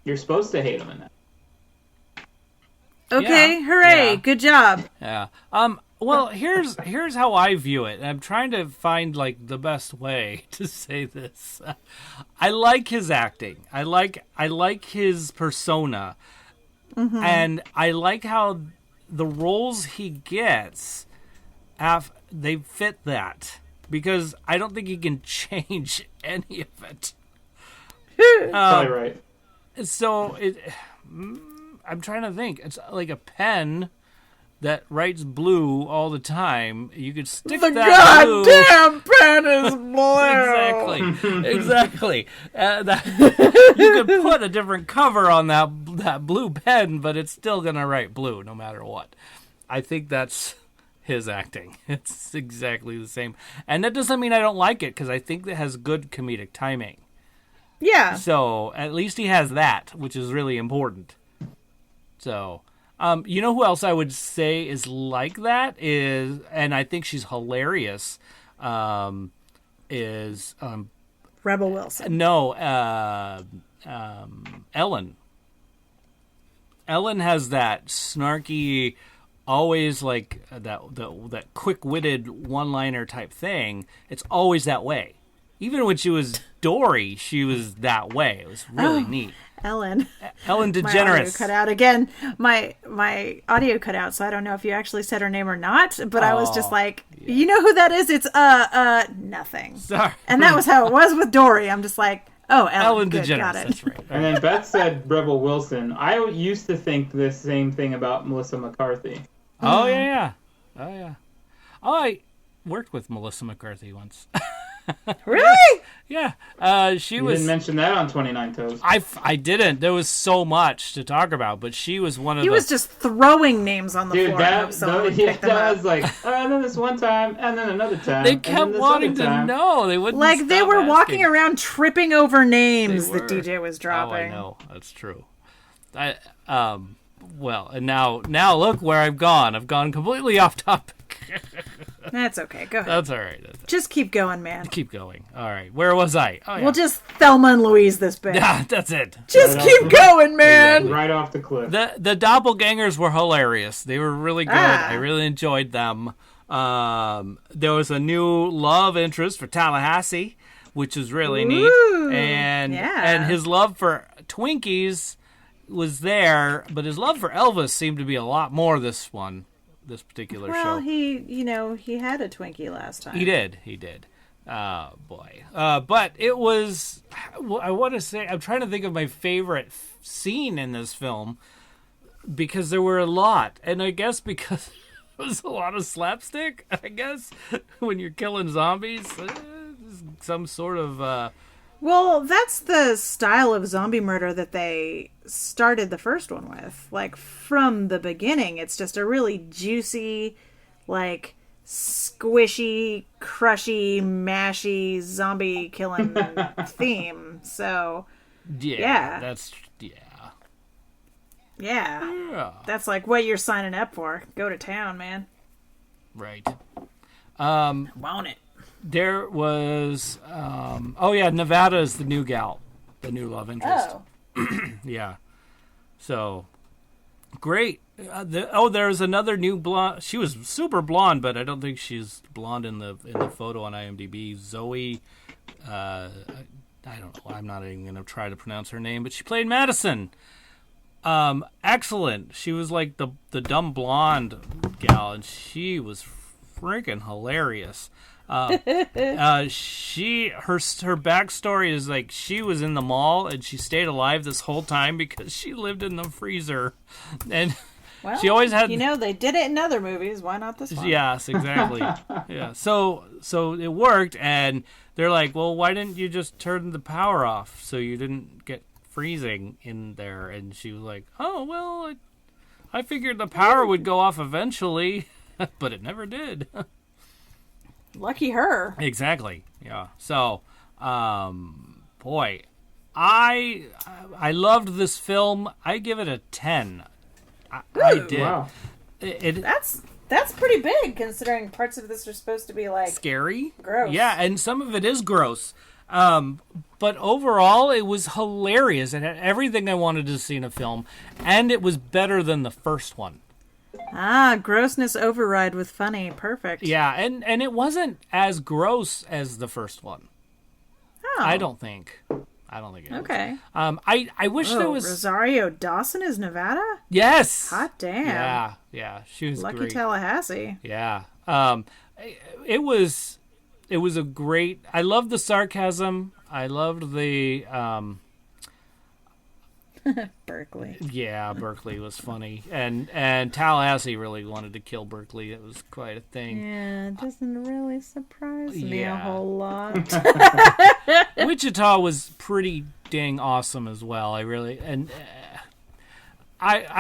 You're supposed to hate him in that. Okay, Yeah. hooray, Yeah. good job. Yeah. Well, here's how I view it. I'm trying to find like the best way to say this. I like his acting. I like his persona. Mm-hmm. And I like how the roles he gets they fit that, because I don't think he can change any of it. Probably right. So I'm trying to think. It's like a pen that writes blue all the time. You could stick The that blue. goddamn pen is blue. Exactly. You could put a different cover on that blue pen, but it's still gonna write blue no matter what. I think that's his acting. It's exactly the same, and that doesn't mean I don't like it, because I think it has good comedic timing. Yeah. So at least he has that, which is really important. So, you know who else I would say is like that is, and I think she's hilarious, is Rebel Wilson. no, Ellen. Ellen has that snarky, always like that quick-witted one-liner type thing. It's always that way. Even when she was Dory, she was that way. It was really neat. Ellen DeGeneres. My audio cut out again. My audio cut out, so I don't know if you actually said her name or not. But I was just like, you know who that is? It's nothing. Sorry. And that was how it was with Dory. I'm just like, oh, Ellen good, DeGeneres. got it. That's right. And then Beth said Rebel Wilson. I used to think the same thing about Melissa McCarthy. Oh yeah. Oh, I worked with Melissa McCarthy once. Really? Yeah. She You was. didn't mention that on 29 Toes. I didn't. There was so much to talk about, but she was one of He the. was just throwing names on the Dude, floor. and hope someone would pick them that up. was like, and then this one time, and then another time. They and then kept this wanting other to time. know. They wouldn't. Like they stop were walking asking. around tripping over names They that were. DJ was dropping. Oh, I know. That's true. Well, and now look where I've gone. I've gone completely off topic. That's okay. Go ahead. That's all right. Just keep going, man. Keep going. All right. Where was I? Oh, yeah. We'll just Thelma and Louise this bit. Yeah, that's it. Just keep going, man. Right off the cliff. The doppelgangers were hilarious. They were really good. Ah. I really enjoyed them. There was a new love interest for Tallahassee, which was really neat. And his love for Twinkies was there, but his love for Elvis seemed to be a lot more this particular show. Well, he had a Twinkie last time. He did. Boy. But it was, I want to say, I'm trying to think of my favorite scene in this film, because there were a lot. And I guess because it was a lot of slapstick, I guess, when you're killing zombies. Some sort of... Well, that's the style of zombie murder that they started the first one with. Like, from the beginning, it's just a really juicy, like, squishy, crushy, mashy, zombie killing theme. So, yeah. Yeah. That's like what you're signing up for. Go to town, man. Right. Won't it? There was, Nevada is the new gal, the new love interest. Oh. Yeah. So, great. There's another new blonde. She was super blonde, but I don't think she's blonde in the photo on IMDb. Zoe, I don't know. I'm not even going to try to pronounce her name, but she played Madison. Excellent. She was like the dumb blonde gal, and she was freaking hilarious. Her backstory is like she was in the mall and she stayed alive this whole time because she lived in the freezer, and Well, she always had. They did it in other movies. Why not this one? Yes, exactly. Yeah. So it worked, and they're like, well, why didn't you just turn the power off so you didn't get freezing in there? And she was like, oh well, I figured the power would go off eventually, but it never did. Lucky her. Exactly. Yeah. So, boy, I loved this film. I give it a 10. I did. Wow. That's pretty big considering parts of this are supposed to be like scary. Gross. Yeah, and some of it is gross. But overall, it was hilarious. It had everything I wanted to see in a film, and it was better than the first one. Grossness override with funny. Perfect. Yeah, and it wasn't as gross as the first one. Oh. I don't think it was. Okay. I wish there was... Rosario Dawson is Nevada? Yes! Hot damn. Yeah. She was Lucky great. Tallahassee. Yeah. It was a great... I loved the sarcasm. I loved the... Berkeley. Yeah, Berkeley was funny. And Tallahassee really wanted to kill Berkeley. It was quite a thing. Yeah, it doesn't really surprise me a Yeah. whole lot. Wichita was pretty dang awesome as well. I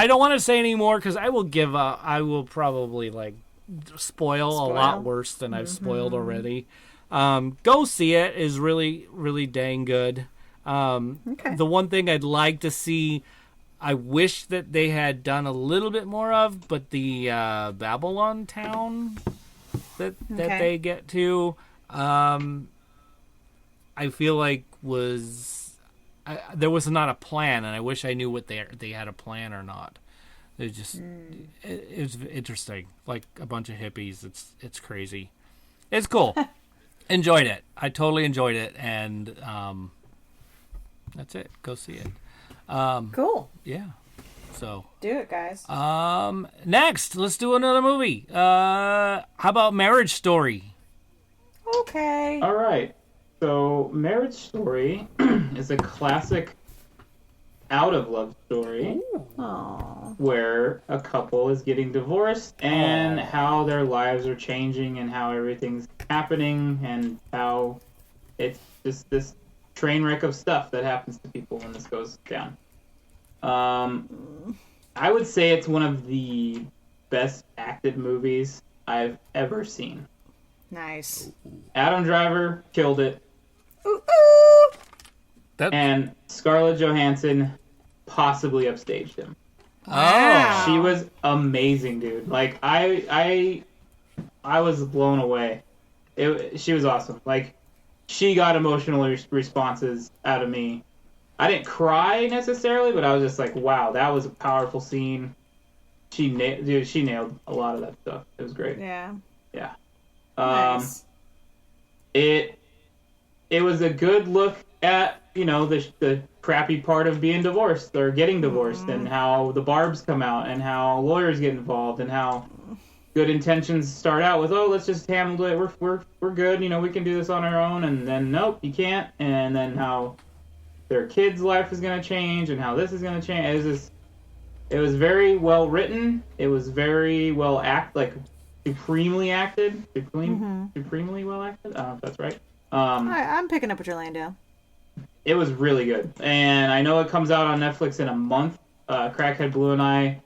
don't want to say any more because I will probably like spoil a lot worse than I've spoiled already. Go see it. Is really, really dang good. Okay. The one thing I'd like to see, I wish that they had done a little bit more of, but the Babylon town that they get to, I feel like there was not a plan, and I wish I knew what they had a plan or not. It was interesting, like a bunch of hippies. It's crazy. It's cool. Enjoyed it. I totally enjoyed it, and that's it. Go see it. Cool. Yeah. So do it, guys. Next, let's do another movie. How about Marriage Story? Okay. All right. So, Marriage Story is a classic out-of-love story Aww. where a couple is getting divorced and how their lives are changing and how everything's happening and how it's just this train wreck of stuff that happens to people when this goes down. I would say it's one of the best acted movies I've ever seen. Nice. Adam Driver killed it. Ooh, ooh. And Scarlett Johansson possibly upstaged him. Wow. She was amazing, dude. Like I was blown away. She was awesome. Like she got emotional responses out of me. I didn't cry necessarily, but I was just like, wow, that was a powerful scene. She nailed a lot of that stuff. It was great. Yeah. Yeah. Nice. It was a good look at, the crappy part of being divorced or getting divorced and how the barbs come out and how lawyers get involved and how good intentions start out with, let's just handle it. We're good. We can do this on our own. And then, nope, you can't. And then how their kid's life is going to change and how this is going to change. It was very well written. It was very well supremely acted. Supremely well acted. I don't know if that's right. I'm picking up what you're laying down. It was really good. And I know it comes out on Netflix in a month. Crackhead Blue and I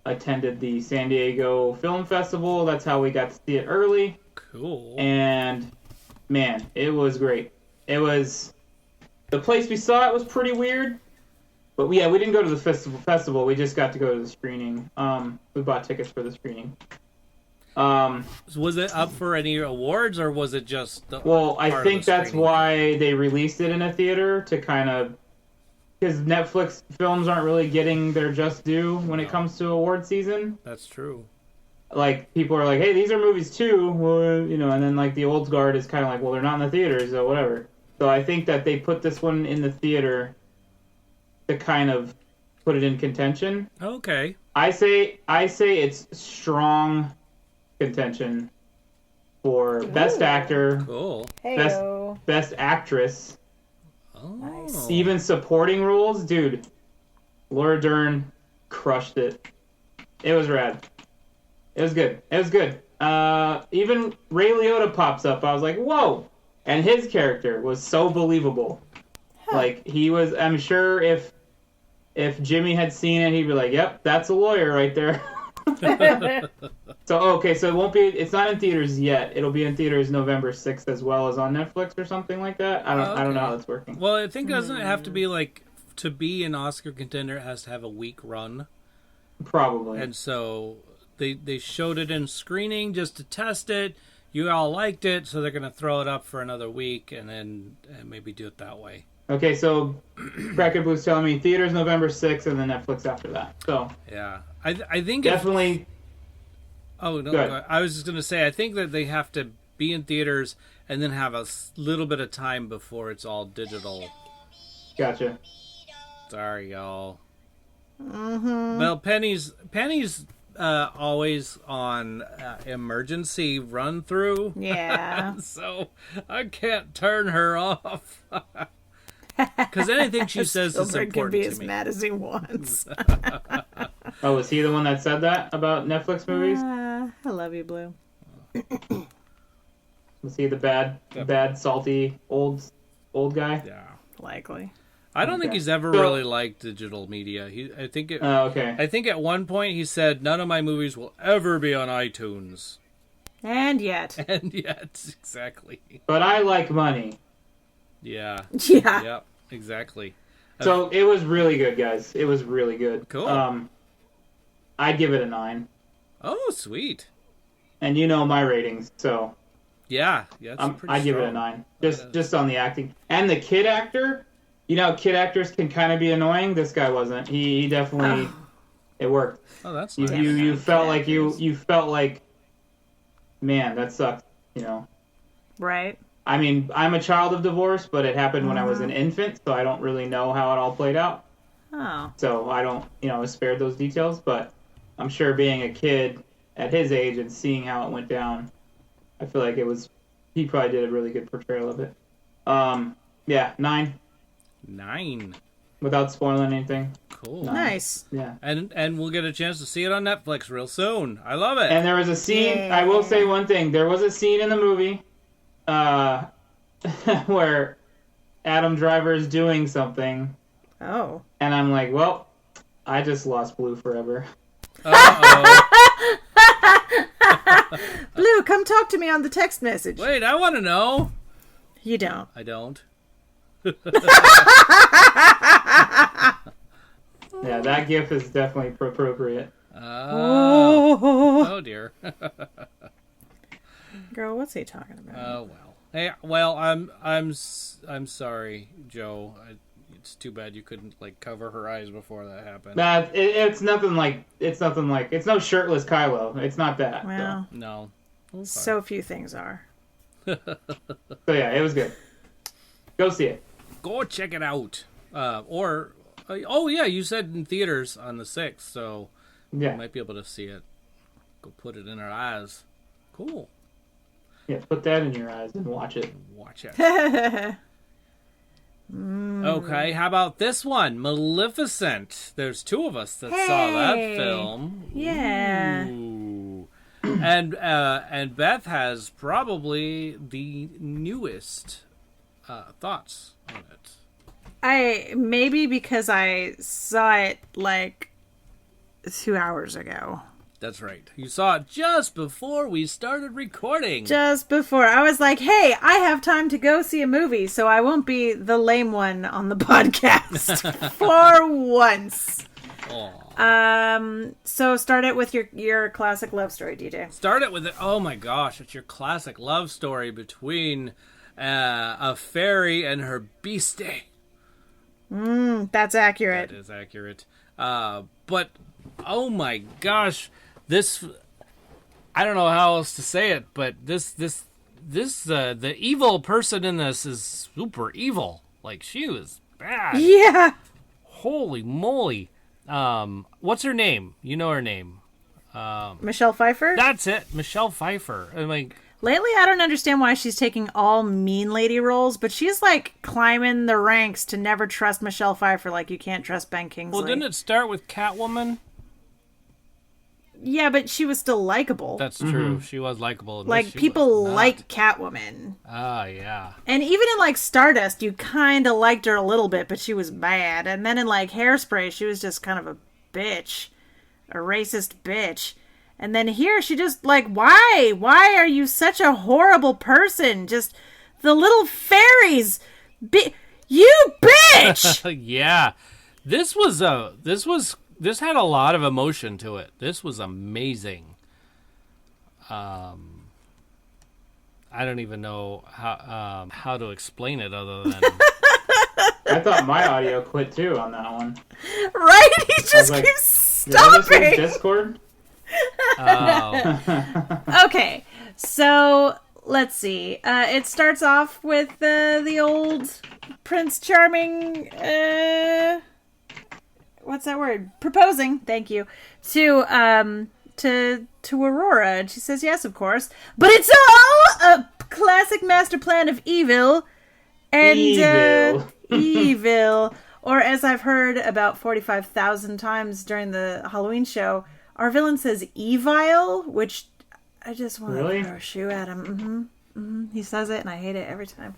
attended the San Diego Film Festival. That's how we got to see it early. Cool. And, man, it was great. It was... The place we saw it was pretty weird. But, we didn't go to the festival. We just got to go to the screening. We bought tickets for the screening. Was it up for any awards, or was it just Well, I part of think the that's screening? why they released it in a theater to kind of, because Netflix films aren't really getting their just due when it comes to award season. That's true. Like, people are like, hey, these are movies too, well, you know, and then like the old guard is kind of like, well, they're not in the theaters, so whatever. So I think that they put this one in the theater to kind of put it in contention. Okay. I say it's strong contention for best actor, Cool. best actress, Oh. Nice. even supporting roles. Dude, Laura Dern crushed it. It was rad. It was good. It was good. Even Ray Liotta pops up. I was like, whoa! And his character was so believable. Like, he was. I'm sure if Jimmy had seen it, he'd be like, "Yep, that's a lawyer right there." So okay, so it won't be. It's not in theaters yet. It'll be in theaters November 6th as well as on Netflix or something like that. I don't know how that's working. Well, I think doesn't it have to be like, to be an Oscar contender, it has to have a week run, Probably. and so they showed it in screening just to test it. You all liked it, so they're gonna throw it up for another week, and then maybe do it that way. Okay, so Crackhead Blue's telling me theaters November 6th and then Netflix after that. So Yeah, I think definitely. Oh no! Go ahead. I was just gonna say, I think that they have to be in theaters and then have a little bit of time before it's all digital. Gotcha. Sorry, y'all. Well, Penny's always on emergency run through, Yeah. so I can't turn her off. Because anything she says is Spielberg can important be to as me. mad as he wants. Oh, was he the one that said that about Netflix movies? I love you, Blue. Was he the bad, salty old guy? Yeah, Likely. I don't think Okay. he's ever So- really liked digital media. I think Okay. I think at one point he said none of my movies will ever be on iTunes, And yet. and yet, exactly. But I like money. Yeah. Yeah. Yep. Exactly. So it was really good, guys. It was really good. Cool. I'd give it a 9. Oh, sweet. And you know my ratings, so Yeah. Yeah. It's pretty I'd give it a strong. 9. Just on the acting. And the kid actor, you know, kid actors can kind of be annoying. This guy wasn't. He definitely, it worked. Oh, that's You nice. you felt Kid like actors. you felt like, man, that sucked, you know. Right? I mean, I'm a child of divorce, but it happened when I was an infant, so I don't really know how it all played out. Oh. So I don't, I was spared those details, but I'm sure being a kid at his age and seeing how it went down, I feel like he probably did a really good portrayal of it. Yeah, 9, 9. without spoiling anything. Cool. Nice. Yeah. And we'll get a chance to see it on Netflix real soon. I love it. And there was a scene, I will say one thing, there was a scene in the movie where Adam Driver is doing something, Oh. and I'm like, well, I just lost Blue forever. Uh-oh. Blue, come talk to me on the text message. Wait, I want to know. You don't. I don't. Yeah, that gif is definitely appropriate. Oh dear. Girl, what's he talking about? Oh well. Hey, well, I'm sorry, Joe. It's too bad you couldn't cover her eyes before that happened. Nah, it's nothing like it's no shirtless Kylo. It's not that. Well, No. Okay. so few things are. So yeah, it was good. Go see it. Go check it out. Oh yeah, you said in theaters on the 6th, so we Yeah, might be able to see it. Go put it in our eyes. Cool. yeah. Put that in your eyes and watch it. Watch it. Okay, how about this one? Maleficent. There's 2 of us that saw that Hey. film. Yeah. Ooh. And Beth has probably the newest thoughts on it. Maybe because I saw it 2 hours ago. That's right. You saw it just before we started recording. Just before. I was like, hey, I have time to go see a movie, so I won't be the lame one on the podcast. For once. So start it with your classic love story, DJ. Start it with it. Oh my gosh, it's your classic love story between a fairy and her beastie. That's accurate. That is accurate. But oh my gosh, this, I don't know how else to say it, but this the evil person in this is super evil. Like, she was bad. Yeah. Holy moly. What's her name? You know her name. Michelle Pfeiffer? That's it, Michelle Pfeiffer. I'm like, lately, I don't understand why she's taking all mean lady roles, but she's like climbing the ranks to never trust Michelle Pfeiffer like you can't trust Ben Kingsley. well, didn't it start with Catwoman? Yeah, but she was still likable. That's true. She was likable. Like, people like Catwoman. Ah, yeah. And even in, like, Stardust, you kind of liked her a little bit, but she was bad. And then in, like, Hairspray, she was just kind of a bitch. A racist bitch. And then here, she just, like, why? Why are you such a horrible person? Just, the little fairies. You bitch! Yeah. This had a lot of emotion to it. This was amazing. I don't even know how to explain it other than... I thought my audio quit too on that one. Right? He just like, keeps stopping. stopping. Discord? Oh. Okay, so let's see. It starts off with the old Prince Charming... what's that word? Proposing, thank you, to Aurora, and she says yes, of course, but it's all a classic master plan of evil, and evil, or as I've heard about 45,000 times during the Halloween show, our villain says evil, which I just want to throw a shoe at him. He says it, and I hate it every time.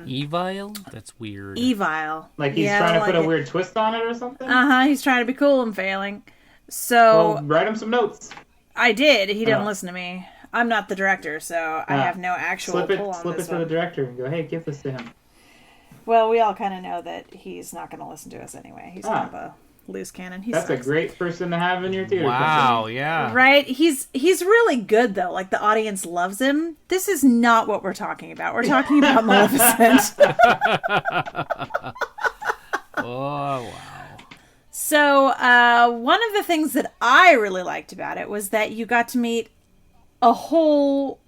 Evil? That's weird. Evil. Like he's trying to put a weird twist on it or something? He's trying to be cool and failing. So... well, write him some notes. I did. He didn't listen to me. I'm not the director, so I have no actual pull on slip this it to the director and go, hey, give this to him. Well, we all kind of know that he's not going to listen to us anyway. He's kind of a loose cannon. That's a great person to have in your theater. Wow, company. yeah. Right? He's really good, though. Like, the audience loves him. This is not what we're talking about. We're talking about Maleficent. Oh, wow. So, one of the things that I really liked about it was that you got to meet a whole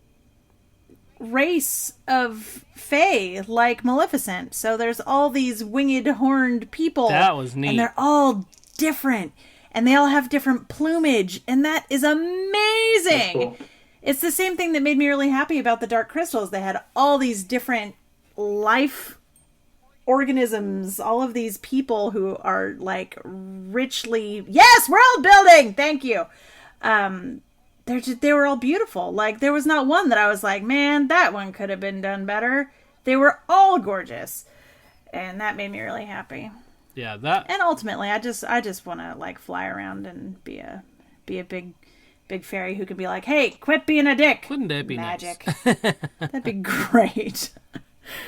race of fae like Maleficent. So there's all these winged, horned people. That was neat. And they're all different. And they all have different plumage. And that is amazing. Cool. It's the same thing that made me really happy about the Dark Crystals. They had all these different life organisms, all of these people who are like richly... Yes, world building! Thank you. They were all beautiful. Like, there was not one that I was like, man, that one could have been done better. They were all gorgeous. And that made me really happy. Yeah, that... And ultimately, I just want to, like, fly around and be a big fairy who could be like, hey, quit being a dick. Wouldn't that be magic? nice? That'd be great.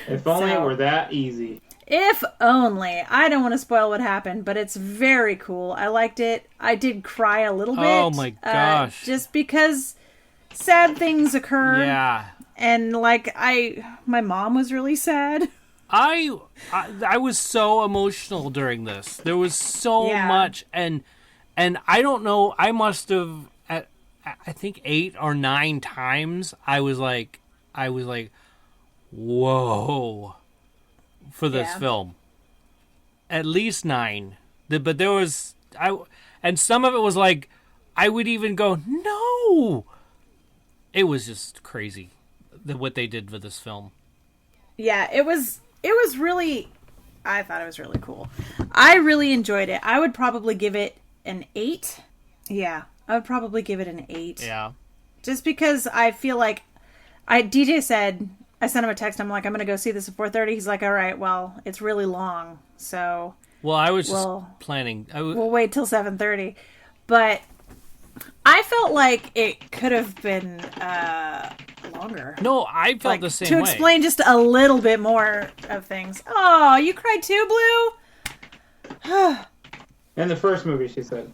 If only it were that easy. If only. I don't want to spoil what happened, but it's very cool. I liked it. I did cry a little bit. Oh my gosh. Just because sad things occur. Yeah. And like my mom was really sad. I was so emotional during this. There was so much, and I don't know. I must have I think 8 or 9 times. I was like, whoa, for this film. At least 9. But there was and some of it was like I would even go, no. It was just crazy what they did with this film. Yeah, it was really, I thought it was really cool. I really enjoyed it. I would probably give it an 8. Yeah, I would probably give it an 8. Yeah. Just because I feel like, DJ said, I sent him a text, I'm like, I'm going to go see this at 4:30. He's like, all right, well, it's really long, so. Well, I was just planning. We'll wait till 7:30. But I felt like it could have been longer. No, I felt the same way. To explain just a little bit more of things. Oh, you cried too, Blue? In the first movie, she said.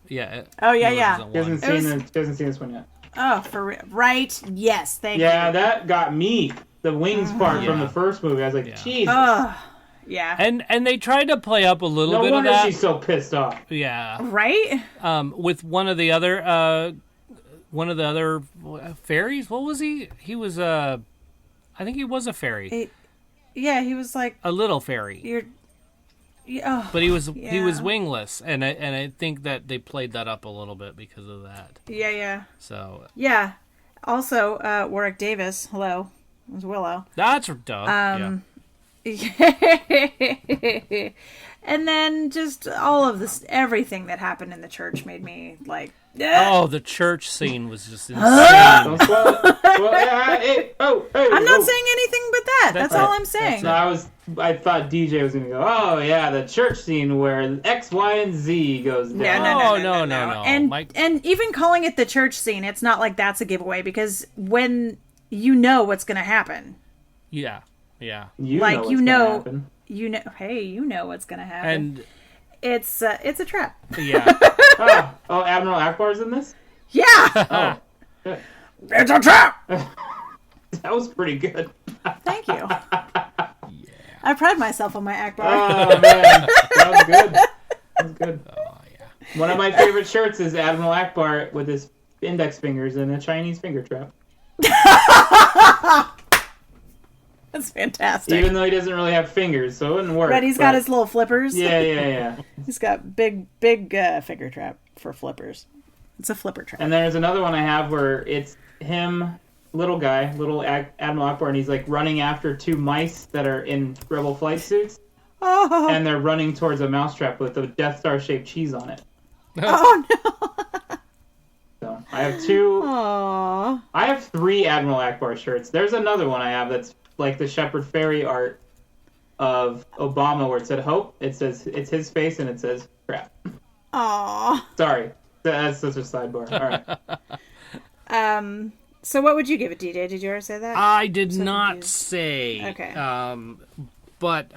Yeah. Oh, yeah, Moses yeah. and She hasn't, one. she hasn't seen this one yet. Oh, for real. Right? Yes, thank you. Yeah, that got me. The wings part from Yeah. the first movie. I was like, Yeah. Jesus. Yeah. And they tried to play up a little No bit of wonder that. she's so pissed off. Yeah. Right? With one of the other fairies. What was he? He was I think he was a fairy. Yeah, he was like, A little fairy. But he was Yeah. wingless, and I think that they played that up a little bit because of that. yeah. So Yeah. Also, Warwick Davis, hello, was Willow. that's duh. And then just all of this, everything that happened in the church made me like, Oh, the church scene was just insane. Don't spoil it. I'm not saying anything but that. That's all I'm saying. No, I thought DJ was gonna go. Oh yeah, the church scene where X, Y, and Z goes down. No. And Mike, and even calling it the church scene, it's not like that's a giveaway because when you know what's going to happen, yeah. You like know what's you gonna know, happen. hey, you know what's going to happen, And it's a trap. yeah. Oh, Admiral Akbar's in this. Yeah, Oh, good. it's a trap. That was pretty good. Thank you. I pride myself on my Akbar. Oh man, that was good. That was good. Oh yeah. One of my favorite shirts is Admiral Akbar with his index fingers in a Chinese finger trap. That's fantastic. Even though he doesn't really have fingers, so it wouldn't work. But he's got his little flippers. Yeah. He's got big finger trap for flippers. It's a flipper trap. And there's another one I have where it's him, little guy, Admiral Akbar, and he's like running after two mice that are in rebel flight suits, Oh, and they're running towards a mousetrap with a Death Star shaped cheese on it. oh no. So I have two. Aww. I have 3 Admiral Akbar shirts. There's another one I have that's like the Shepherd Fairy art of Obama where it said hope. It says it's his face and it says crap. Aww. Sorry, that's such a sidebar. All right. So what would you give it, DJ? Did you already say that? I did not confused. say. Okay. But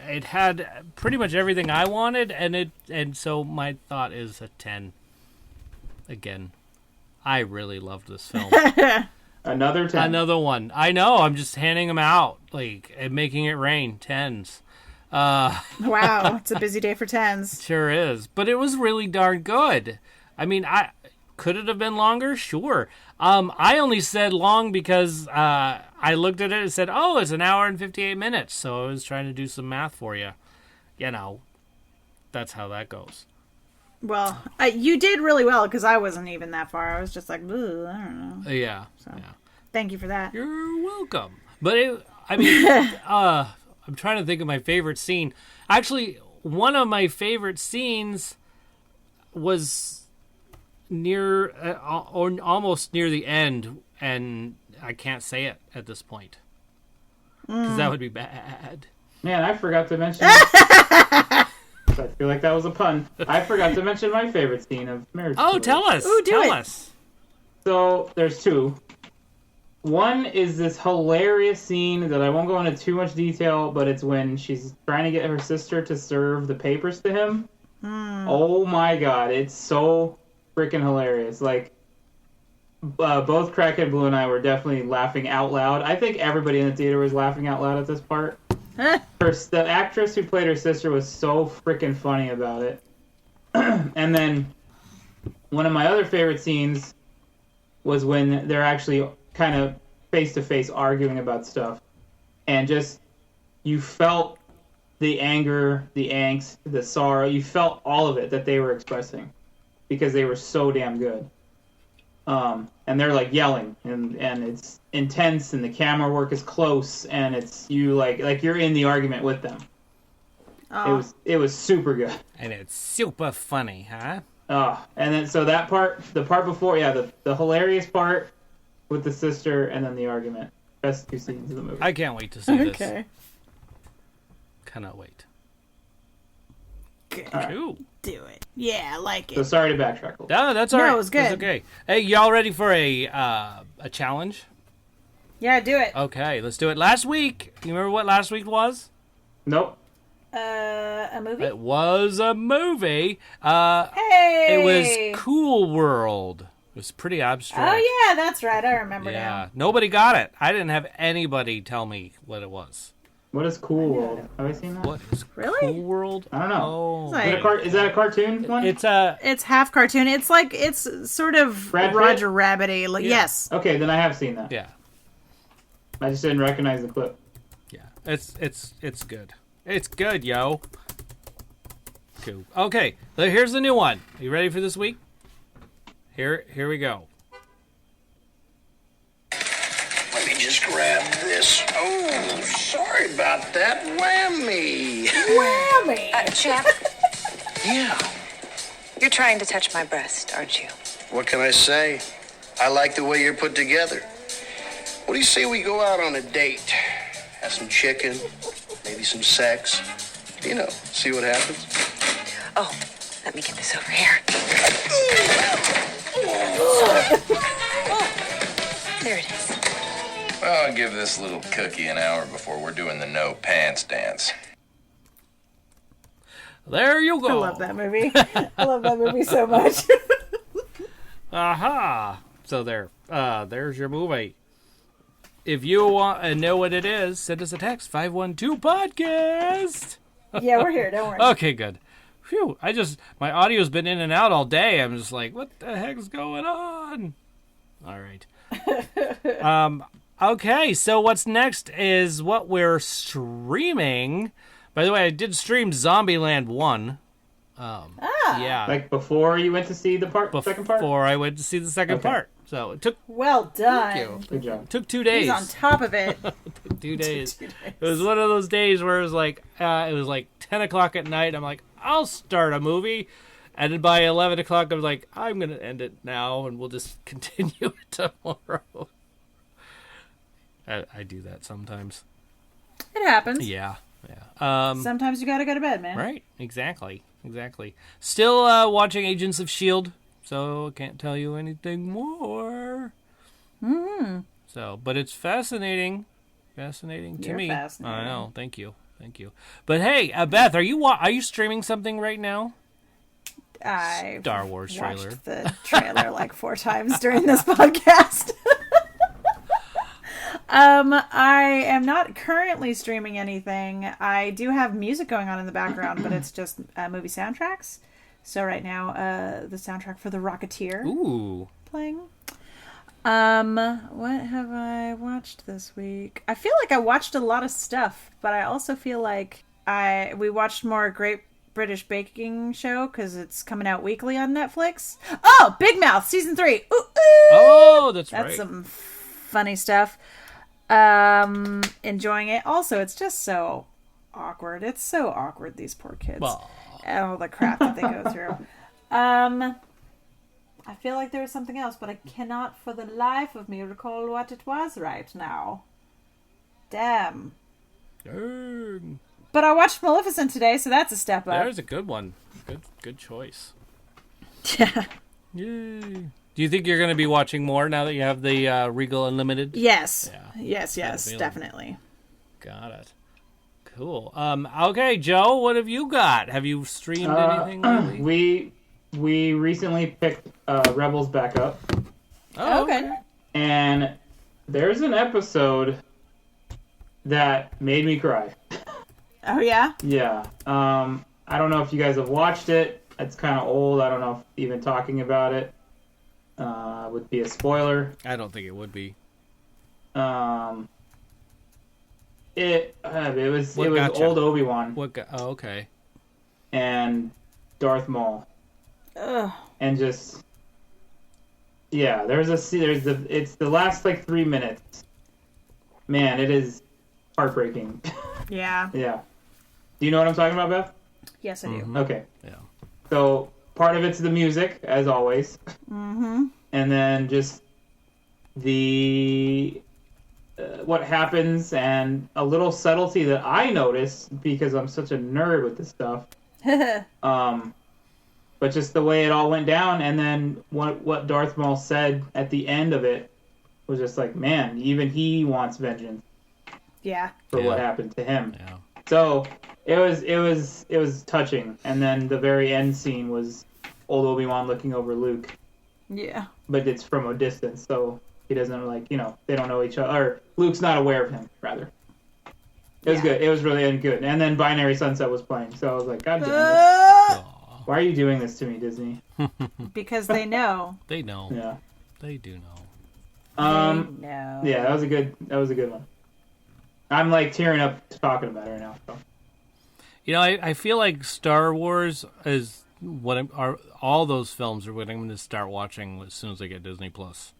it had pretty much everything I wanted, and so my thought is a 10. Again, I really loved this film. Another 10. Another one. I know. I'm just handing them out, like, and making it rain. 10s. Wow, it's a busy day for tens. Sure is. But it was really darn good. I mean, could it have been longer? Sure. I only said long because I looked at it and said, oh, it's an hour and 58 minutes. So I was trying to do some math for you. You know, that's how that goes. Well, you did really well because I wasn't even that far. I was just like, "Ugh, I don't know." Yeah. So, Yeah. thank you for that. You're welcome. But I'm trying to think of my favorite scene. Actually, one of my favorite scenes was near or almost near the end, and I can't say it at this point because that would be bad. Man, I forgot to mention. I feel like that was a pun. I forgot to mention my favorite scene of Marriage Oh, Story. tell us. Ooh, do tell it. us. So there's 2. One is this hilarious scene that I won't go into too much detail, but it's when she's trying to get her sister to serve the papers to him. Oh my god, it's so freaking hilarious. Like, both Crackhead Blue and I were definitely laughing out loud. I think everybody in the theater was laughing out loud at this part. The actress who played her sister was so freaking funny about it. And then one of my other favorite scenes was when they're actually kind of face-to-face arguing about stuff. And just, you felt the anger, the angst, the sorrow. You felt all of it that they were expressing because they were so damn good. And they're like yelling, and it's intense, and the camera work is close, and it's you like you're in the argument with them. It was super good. And it's super funny, huh? And then so that part, the part before, the hilarious part with the sister, and then the argument. Best 2 scenes of the movie. I can't wait to see this. Okay. Cannot wait. Good. Ooh. Do it. Yeah, I like So it. sorry to backtrack a little. No, that's all No, right. it was good. That's okay. Hey, y'all ready for a challenge? Yeah, do it. Okay, let's do it. Last week, you remember what last week was? Nope. A movie? It was a movie. Hey! It was Cool World. It was pretty abstract. Oh, yeah, that's right. I remember Yeah. now. Nobody got it. I didn't have anybody tell me what it was. What is Cool World? Have I seen that? What is Really? Cool World? I don't know. Oh, It's like- Is that a cartoon one? it's It's half cartoon. It's sort of Brad Pitt? Roger Rabbit-y. Like, Yeah. Yes. Okay, then I have seen that. yeah. I just didn't recognize the clip. Yeah, it's good. It's good, yo. Cool. Okay, so here's the new one. Are you ready for this week? Here we go. Let me just grab this. Oh, sorry about that. Whammy. Champ, Yeah. you're trying to touch my breast, aren't you? What can I say? I like the way you're put together. What do you say we go out on a date? Have some chicken, maybe some sex. You know, see what happens. Oh, let me get this over here. There it is. Well, I'll give this little cookie an hour before we're doing the no pants dance. There you go. I love that movie. I love that movie so much. Aha! So there's your movie. If you want to know what it is, send us a text 512-podcast. Yeah, we're here. Don't worry. Okay, good. Phew! My audio's been in and out all day. I'm just like, what the heck's going on? All right. Okay, so what's next is what we're streaming. By the way, I did stream Zombieland 1. Yeah. Like before you went to see the second part? Before I went to see the second Okay. part. So it took Well done. Good job. 2 days. He's on top of it. 2 days. It was one of those days where it was like 10 o'clock at night. I'm like, I'll start a movie. And then by 11 o'clock, I was like, I'm going to end it now and we'll just continue it tomorrow. I do that sometimes. It happens. Yeah. Sometimes you gotta go to bed, man. Right. Exactly. Still watching Agents of S.H.I.E.L.D., so I can't tell you anything more. So, but it's fascinating. Fascinating to You're me. fascinating. I know. Thank you. But hey, Beth, are you streaming something right now? I Star Wars trailer. watched the trailer like 4 times during this podcast. I am not currently streaming anything. I do have music going on in the background, but it's just movie soundtracks. So right now, the soundtrack for The Rocketeer Ooh. playing. What have I watched this week? I feel like I watched a lot of stuff, but I also feel like we watched more Great British Baking Show because it's coming out weekly on Netflix. Oh, Big Mouth season 3. Ooh, ooh. Oh, that's right. That's some funny stuff. Enjoying it. Also, it's just so awkward. It's so awkward, these poor kids. Well. And all the crap that they go through. I feel like there was something else, but I cannot for the life of me recall what it was right now. Damn. Dang. But I watched Maleficent today, so that's a step up. There's a good one. Good choice. Yeah. Yay. Do you think you're going to be watching more now that you have the Regal Unlimited? Yes. Yeah. Yes, feeling. definitely. Got it. Cool. Okay, Joe, what have you got? Have you streamed anything lately? We recently picked Rebels back up, Oh, Okay. and there's an episode that made me cry. Oh, yeah? Yeah. I don't know if you guys have watched it. It's kind of old. I don't know if even talking about it would be a spoiler. I don't think it would be. It was What gotcha? old Obi-Wan Oh, okay. and Darth Maul, Ugh. and just it's the last like 3 minutes. Man, it is heartbreaking. Yeah. Yeah. Do you know what I'm talking about, Beth? Yes, I do. Mm-hmm. Okay. Yeah. So part of it's the music, as always. Mm-hmm. And then just the what happens and a little subtlety that I notice because I'm such a nerd with this stuff. But just the way it all went down, and then what Darth Maul said at the end of it was just like, man, even he wants vengeance Yeah. for what Yeah. happened to him. Yeah. So it was touching. And then the very end scene was old Obi-Wan looking over Luke. Yeah. But it's from a distance, so he doesn't they don't know each other. Or Luke's not aware of him, rather. It was good. It was really good. And then Binary Sunset was playing, so I was like, God damn it. Why are you doing this to me, Disney? Because they know. They know. Yeah. They do know. No. Yeah, that was a good one. I'm like tearing up talking about it right now. So. You know, I feel like Star Wars is all those films are what I'm going to start watching as soon as I get Disney Plus.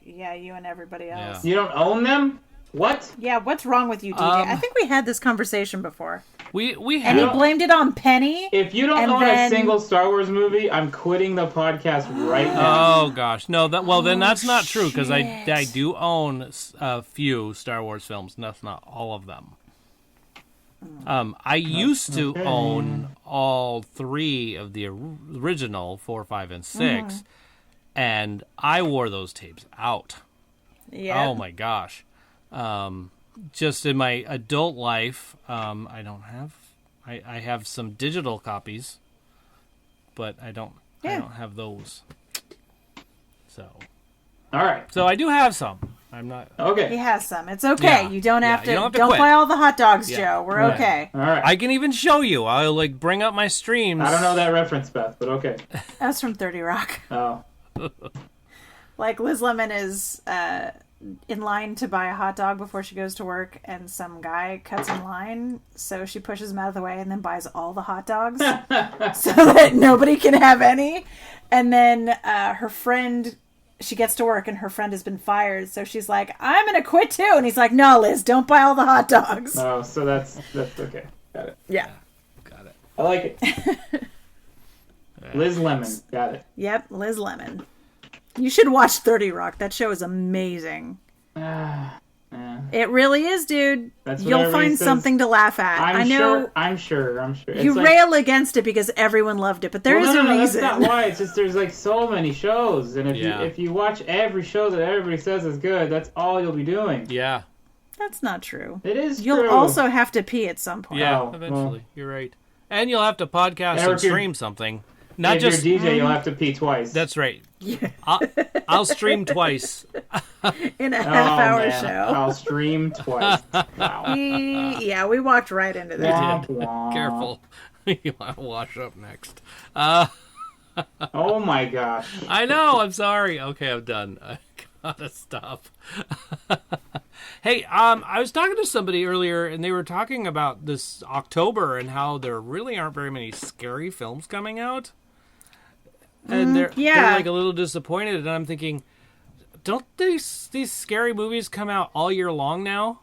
Yeah, you and everybody else. Yeah. You don't own them? What? Yeah, what's wrong with you, DJ? I think we had this conversation before. We have. And he blamed it on Penny. If you don't own a single Star Wars movie, I'm quitting the podcast right now. Oh gosh, no. Then that's not true because I do own a few Star Wars films, and that's not all of them. I used to own all 3 of the original 4, 5, and 6, and I wore those tapes out. Yeah. Oh my gosh. Just in my adult life, I don't have. I have some digital copies, but I don't have those. So. All right. So I do have some. I'm not. Okay. He has some. It's okay. Yeah. You don't have to. You don't Don't quit. buy all the hot dogs, Yeah. Joe. We're Right. okay. All right. I can even show you. I'll bring up my streams. I don't know that reference, Beth, but okay. That's from 30 Rock. Oh. Like Liz Lemon is in line to buy a hot dog before she goes to work, and some guy cuts in line, so she pushes him out of the way and then buys all the hot dogs so that nobody can have any. And then her friend, she gets to work and her friend has been fired, so she's like, I'm gonna quit too. And he's like, no, Liz, don't buy all the hot dogs. Oh, so that's okay. Got it. Yeah. Got it. I like it. Liz Lemon. Got it. Yep, Liz Lemon. You should watch 30 Rock. That show is amazing. Yeah. It really is, dude. That's what You'll everybody find says. something to laugh at. I know I'm sure. you It's like, rail against it because everyone loved it, but there is no, a that's reason. not why. It's just there's like so many shows, and Yeah. if you watch every show that everybody says is good, that's all you'll be doing. Yeah. That's not true. It is You'll true. also have to pee at some point. Yeah. Oh, Eventually, well. you're right. And you'll have to podcast Or and if you're- stream something. Not if just. you're DJ, you'll have to pee twice. That's right. I'll stream twice. In a half-hour man. show. I'll stream twice. Wow. Yeah, we walked right into that. Womp womp. Careful. You want to wash up next. Oh my gosh. I know. I'm sorry. Okay, I'm done. I gotta stop. Hey, I was talking to somebody earlier, and they were talking about this October and how there really aren't very many scary films coming out, and they're like a little disappointed. And I'm thinking, don't these scary movies come out all year long now?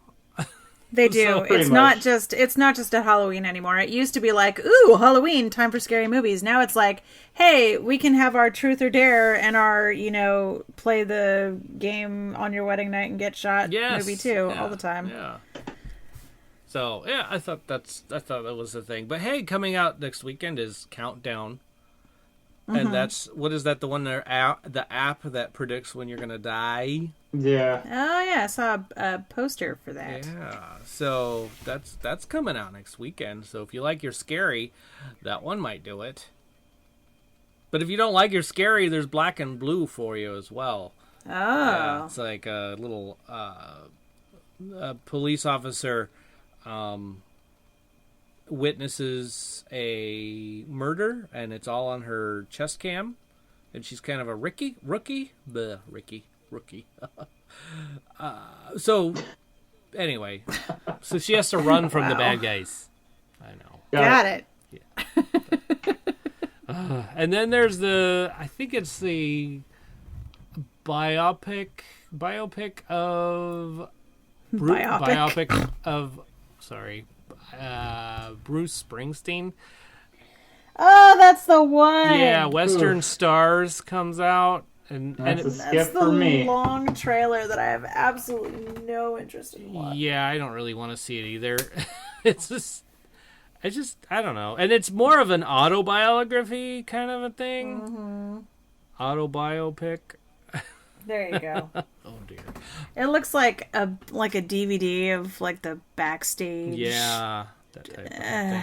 They do. So It's not just at Halloween anymore. It used to be like, ooh, Halloween, time for scary movies. Now it's like, hey, we can have our truth or dare and our, play the game on your wedding night and get shot movie too, all the time. Yeah. So yeah, I thought that was the thing. But hey, coming out next weekend is Countdown. And that's, what is that, the one the app that predicts when you're gonna die? Yeah. Oh yeah, I saw a poster for that. Yeah, so that's coming out next weekend. So if you like your scary, that one might do it. But if you don't like your scary, there's Black and Blue for you as well. Oh. Yeah, it's like a little police officer witnesses a murder, and it's all on her chest cam, and she's kind of a rookie. So anyway, so she has to run from the bad guys. I know. Got it. And then there's I think it's the biopic of Bruce Springsteen. Oh, that's the one. Yeah, Western Stars comes out, and That's a That's skip the for me. long trailer that I have absolutely no interest in watching. yeah, I don't really want to see it either. I don't know, and it's more of an autobiography kind of a thing. Autobiopic. There you go. Oh dear. It looks like a DVD of like the backstage. Yeah, that type of thing.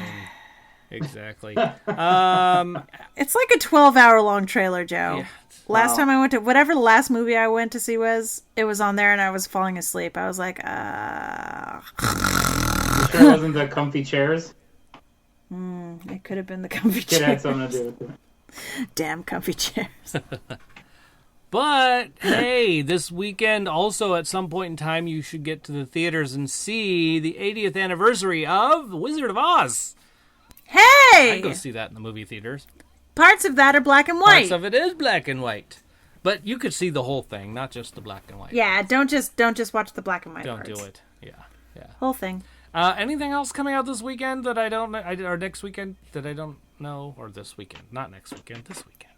Exactly. It's like a 12-hour long trailer, Joe. Yeah. Last time I went to whatever the last movie I went to see was, it was on there and I was falling asleep. I was like, You sure it wasn't the comfy chairs? It could have been the comfy It had chairs. something to do with it. Damn comfy chairs. But hey, this weekend also at some point in time you should get to the theaters and see the 80th anniversary of The Wizard of Oz. I'd go Hey! see that in the movie theaters. Parts of that are black and white. Parts of it is black and white. But you could see the whole thing, not just the black and white. Yeah, don't just watch the black and white Don't parts. do it. Yeah. Whole thing. Anything else coming out this weekend that I don't know, or next weekend that I don't know, or this weekend? Not next weekend, this weekend.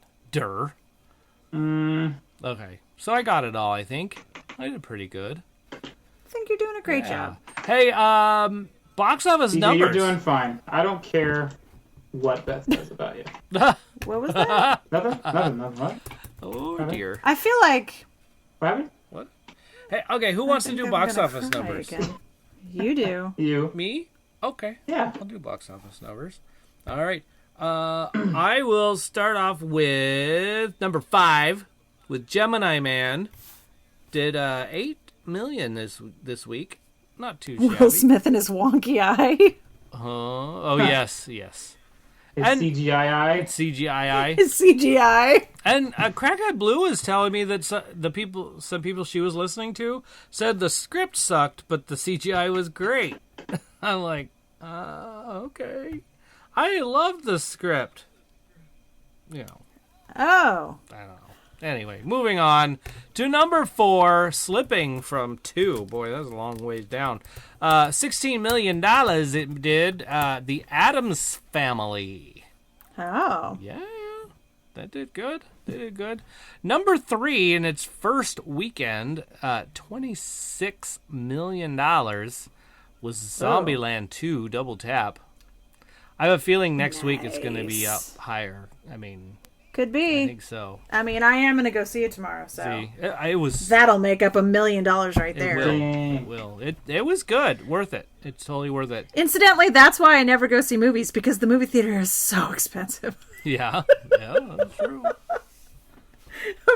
Okay, so I got it all, I think. I did pretty good. I think you're doing a great job. Hey, box office DJ, numbers. you're doing fine. I don't care what Beth says about you. What was that? Nothing. What? Oh, dear. I feel like... What happened? What? Hey, okay, who wants to do I'm box gonna office cry numbers? again. You do. You. Me? Okay. Yeah. I'll do box office numbers. All right. I will start off with number 5 with Gemini Man. Did 8 million this week. Not too shabby. Will Smith and his wonky eye. Oh yes. It's And- CGI. CGI. His CGI. And Crackhead Blue is telling me that some people she was listening to said the script sucked, but the CGI was great. I'm like, okay. I love the script. You know, Oh. I don't know. Anyway, moving on to number 4, slipping from 2. Boy, that's a long ways down. $16 million it did. The Addams Family. Oh. Yeah, that did good. They did good. Number 3 in its first weekend, $26 million was Zombieland 2 Double Tap. I have a feeling next week it's going to be up higher. I mean, Could I be. think so. I mean, I am going to go see it tomorrow, so. See, it was. That'll make up $1 million right It there. will. It will. It was good. Worth it. It's totally worth it. Incidentally, that's why I never go see movies, because the movie theater is so expensive. Yeah. Yeah, that's true.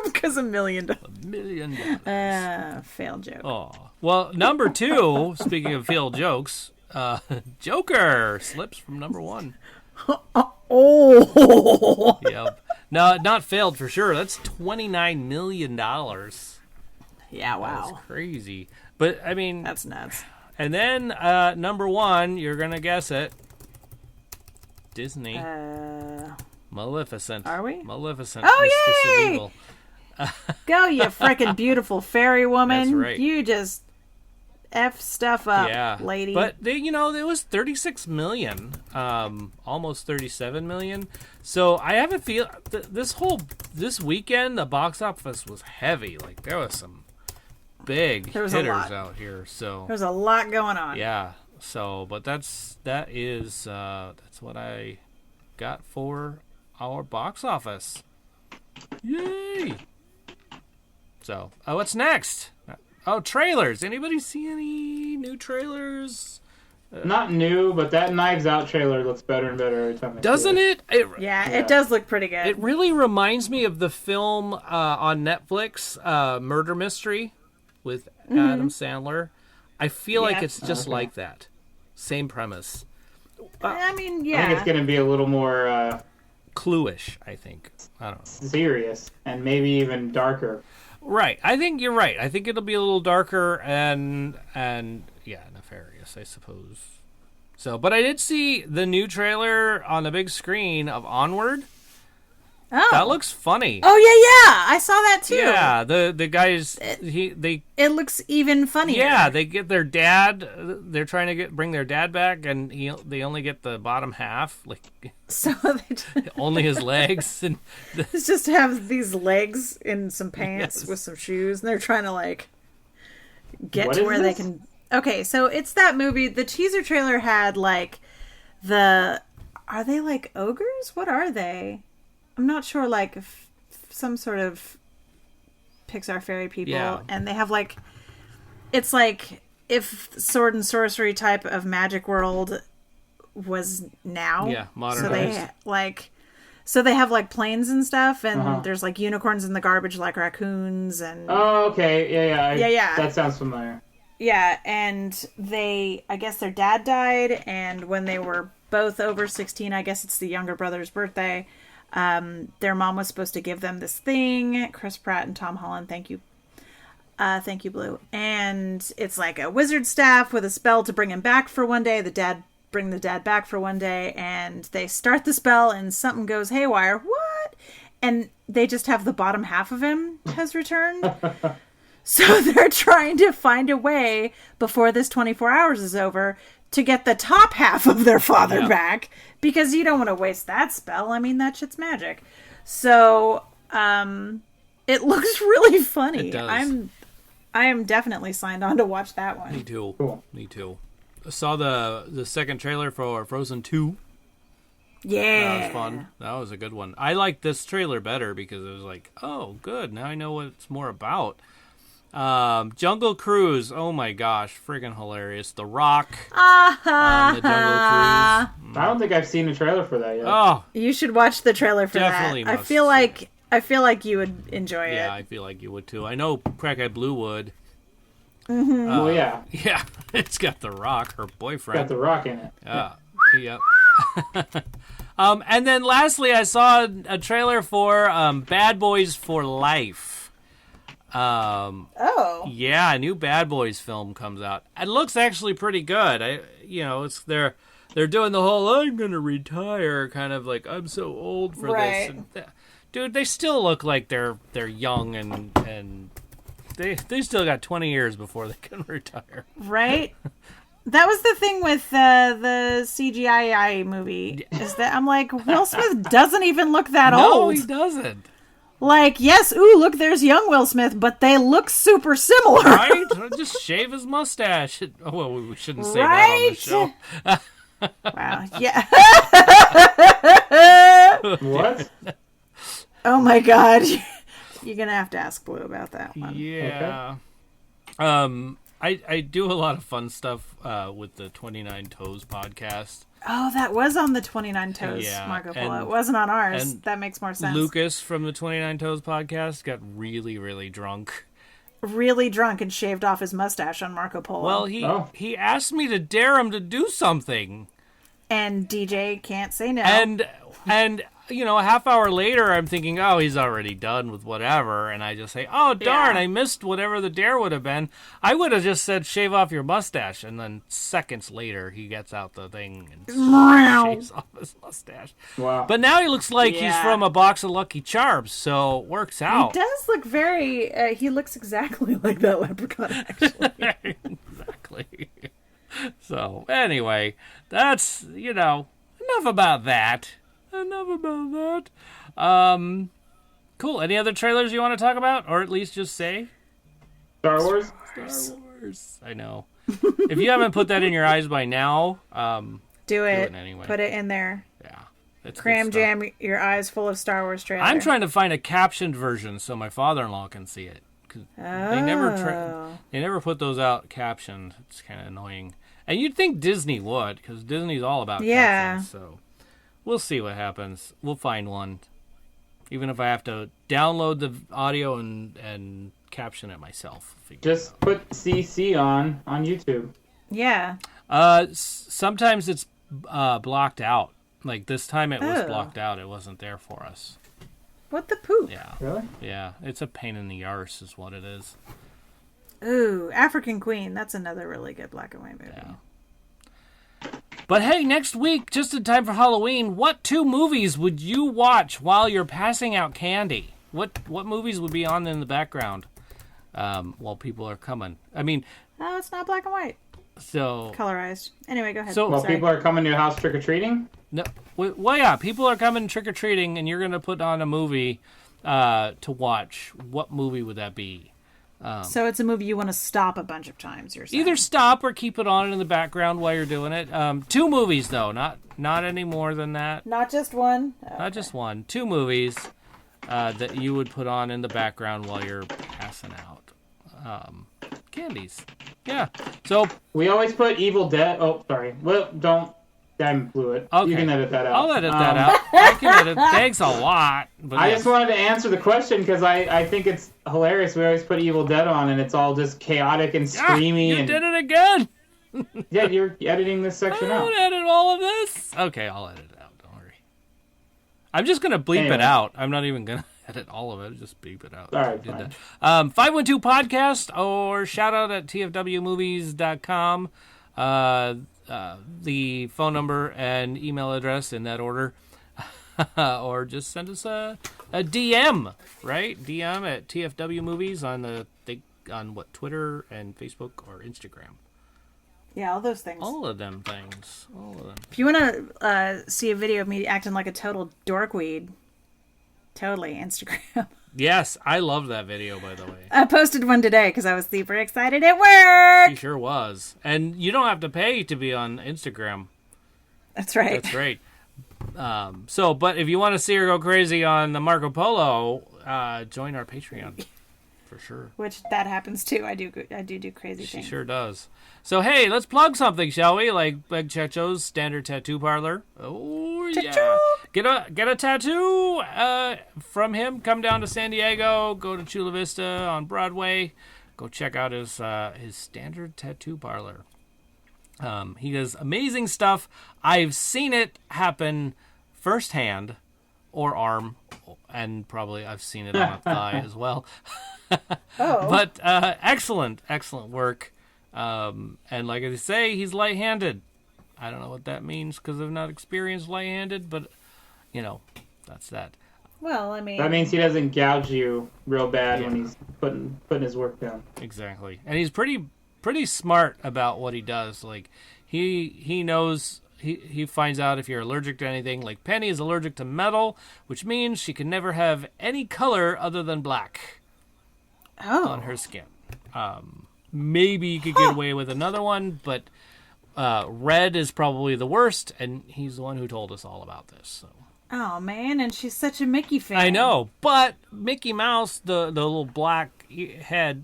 Because $1 million. $1 million. Failed joke. Oh. Well, number 2, speaking of failed jokes, Joker slips from number 1. Oh. Yep. No, not failed for sure. That's $29 million. Yeah, wow. That's crazy. But, I mean, That's nuts. and then number 1, you're going to guess it. Disney. Maleficent. Are we? Maleficent. Oh, Mistress of yay! Evil. Go, you frickin' beautiful fairy woman. That's right. You just F stuff up, Yeah, lady. but it was 36 million, almost 37 million. So I have a feel this weekend the box office was heavy. Like there was some big was a hitters lot. out here. So There's a lot going on. yeah. So, but that's what I got for our box office. Yay! So, what's next? Oh, trailers. Anybody see any new trailers? Not new, but that Knives Out trailer looks better and better every time. Doesn't it? Yeah, it does look pretty good. It really reminds me of the film on Netflix, Murder Mystery, with Adam Sandler. I feel like Yeah. it's just like that. Same premise. I mean, I yeah. think it's going to be a little more Clue-ish, I think. I don't know. serious and maybe even darker. Right. I think you're right. I think it'll be a little darker and yeah, nefarious, I suppose. So, but I did see the new trailer on the big screen of Onward. Oh. That looks funny. Oh yeah. I saw that too. Yeah, the guys they It looks even funnier. yeah, they get their dad. They're trying to bring their dad back, and they only get the bottom half, like So they only his legs. And it's just have these legs in some pants Yes. with some shoes, and they're trying to like get What to is where this? they can. Okay, so it's that movie. The teaser trailer had like are they like ogres? What are they? I'm not sure. Like some sort of Pixar fairy people, Yeah. and they have like, it's like if sword and sorcery type of magic world was now. Yeah, modern So days. they have like planes and stuff, and there's like unicorns in the garbage, like raccoons, and Oh, okay. Yeah. Yeah. That sounds familiar. yeah, and I guess their dad died, and when they were both over 16, I guess it's the younger brother's birthday, their mom was supposed to give them this thing. Chris Pratt and Tom Holland, thank you, Blue. And it's like a wizard staff with a spell to bring him back for one day. Bring the dad back for one day, and they start the spell, and something goes haywire. What? And they just have the bottom half of him has returned. So they're trying to find a way before this 24 hours is over to get the top half of their father back, because you don't want to waste that spell. I mean, that shit's magic. So it looks really funny. It does. I am definitely signed on to watch that one. Me too. Cool. Me too. I saw the second trailer for Frozen 2. Yeah. That was fun. That was a good one. I liked this trailer better because it was like, oh, good. Now I know what it's more about. Jungle Cruise. Oh my gosh. Friggin' hilarious. The Rock on the Jungle Cruise. I don't think I've seen a trailer for that yet. Oh, You should watch the trailer for Definitely that. must. I feel like you would enjoy it. yeah, I feel like you would too. I know Crackeye Blue would. Well, yeah. Yeah, it's got The Rock, her boyfriend. Got the Rock in it. Yep. And then lastly, I saw a trailer for Bad Boys for Life. Oh. Yeah, a new Bad Boys film comes out. It looks actually pretty good. They're doing the whole I'm gonna retire kind of like I'm so old for this. And, dude, they still look like they're young and they still got 20 years before they can retire. Right? That was the thing with the CGI movie, is that I'm like, Will Smith doesn't even look that No, old. he doesn't. Like, yes, ooh, look, there's young Will Smith, but they look super similar. Right? Just shave his mustache. Oh, well, we shouldn't say that on the show. Wow, yeah. What? Oh my god. You're gonna have to ask Blue about that one. Yeah. I do a lot of fun stuff with the 29 Toes podcast. Oh, that was on the 29 Toes, Yeah, Marco Polo. and- It wasn't on ours. and That makes more sense. Lucas from the 29 Toes podcast got really, really drunk. Really drunk and shaved off his mustache on Marco Polo. Well, he asked me to dare him to do something. And DJ can't say no. And you know, a half hour later, I'm thinking, oh, he's already done with whatever. And I just say, oh, darn, Yeah. I missed whatever the dare would have been. I would have just said, shave off your mustache. And then seconds later, he gets out the thing and shaves off his mustache. Wow. But now he looks like he's Yeah. from a box of Lucky Charms, so it works He out. does look very... he looks exactly like that leprechaun, actually. Exactly. So, anyway, that's, enough about that. Cool. Any other trailers you want to talk about? Or at least just say? Star Wars? Star Wars. I know. If you haven't put that in your eyes by now, Do it. anyway. Put it in there. yeah. It's good Cram stuff. jam your eyes full of Star Wars trailer. I'm trying to find a captioned version so my father-in-law can see it. 'Cause They never put those out captioned. It's kind of annoying. And you'd think Disney would, because Disney's all about Yeah. captions. So we'll see what happens. We'll find one. Even if I have to download the audio and caption it myself. Just put CC on YouTube. Yeah. Sometimes it's blocked out. Like this time it was Oh. blocked out. It wasn't there for us. What the poop? Yeah. Really? Yeah. It's a pain in the arse is what it is. Ooh, African Queen. That's another really good black and white movie. Yeah. But hey, next week, just in time for Halloween, what 2 movies would you watch while you're passing out candy? What movies would be on in the background while people are coming? I mean, Oh, it's not black and white. so Colorized. Anyway, go ahead. So- Well, Sorry. people are coming to your house trick-or-treating? no, well, yeah, people are coming trick or treating, and you're gonna put on a movie to watch. What movie would that be? So it's a movie you want to stop a bunch of times, you're saying? Either stop or keep it on in the background while you're doing it. 2 movies though, not any more than that. Not just one? Not just one. 2 movies that you would put on in the background while you're passing candies. Yeah. So We always put Evil Dead. Oh, sorry. Well, don't. I blew it. okay. You can edit that out. I'll edit that out. I can edit. Thanks a lot. But I yes. just wanted to answer the question because I think it's hilarious. We always put Evil Dead on, and it's all just chaotic and screamy. You and did it again. yeah, you're editing this I section out. don't edit all of this. Okay, I'll edit it out. Don't worry. I'm just gonna bleep Anyway. it out. I'm not even gonna edit all of it. Just bleep it out. All right, I did fine. that. 512 podcast or shout out at tfwmovies.com. The phone number and email address in that order. Or just send us a DM, right? DM at TFW Movies on Twitter and Facebook or Instagram. Yeah, all those things. All of them things. All of them. If you want to see a video of me acting like a total dorkweed, totally Instagram. Yes, I love that video, by the way. I posted one today because I was super excited at work. She sure was. And you don't have to pay to be on Instagram. That's right. That's great. But if you want to see her go crazy on the Marco Polo, join our Patreon. For sure. Which that happens too. I do crazy She things. sure does. So, hey, let's plug something, shall we? Like Beg Checho's Standard Tattoo Parlor. Oh, yeah. Get a tattoo from him. Come down to San Diego. Go to Chula Vista on Broadway. Go check out his Standard Tattoo Parlor. He does amazing stuff. I've seen it happen firsthand, or arm, and probably I've seen it on a thigh as well. But excellent work. And like I say, he's light-handed. I don't know what that means because I've not experienced light-handed, but that's that. Well, I mean, That means he doesn't gouge you real bad when he's putting his work down. Exactly. And he's pretty smart about what he does. Like he knows he finds out if you're allergic to anything. Like Penny is allergic to metal, which means she can never have any color other than black on her skin. Maybe you could get away with another one, but red is probably the worst, and he's the one who told us all about this. So. Oh man, and she's such a Mickey fan. I know, but Mickey Mouse, the little black head.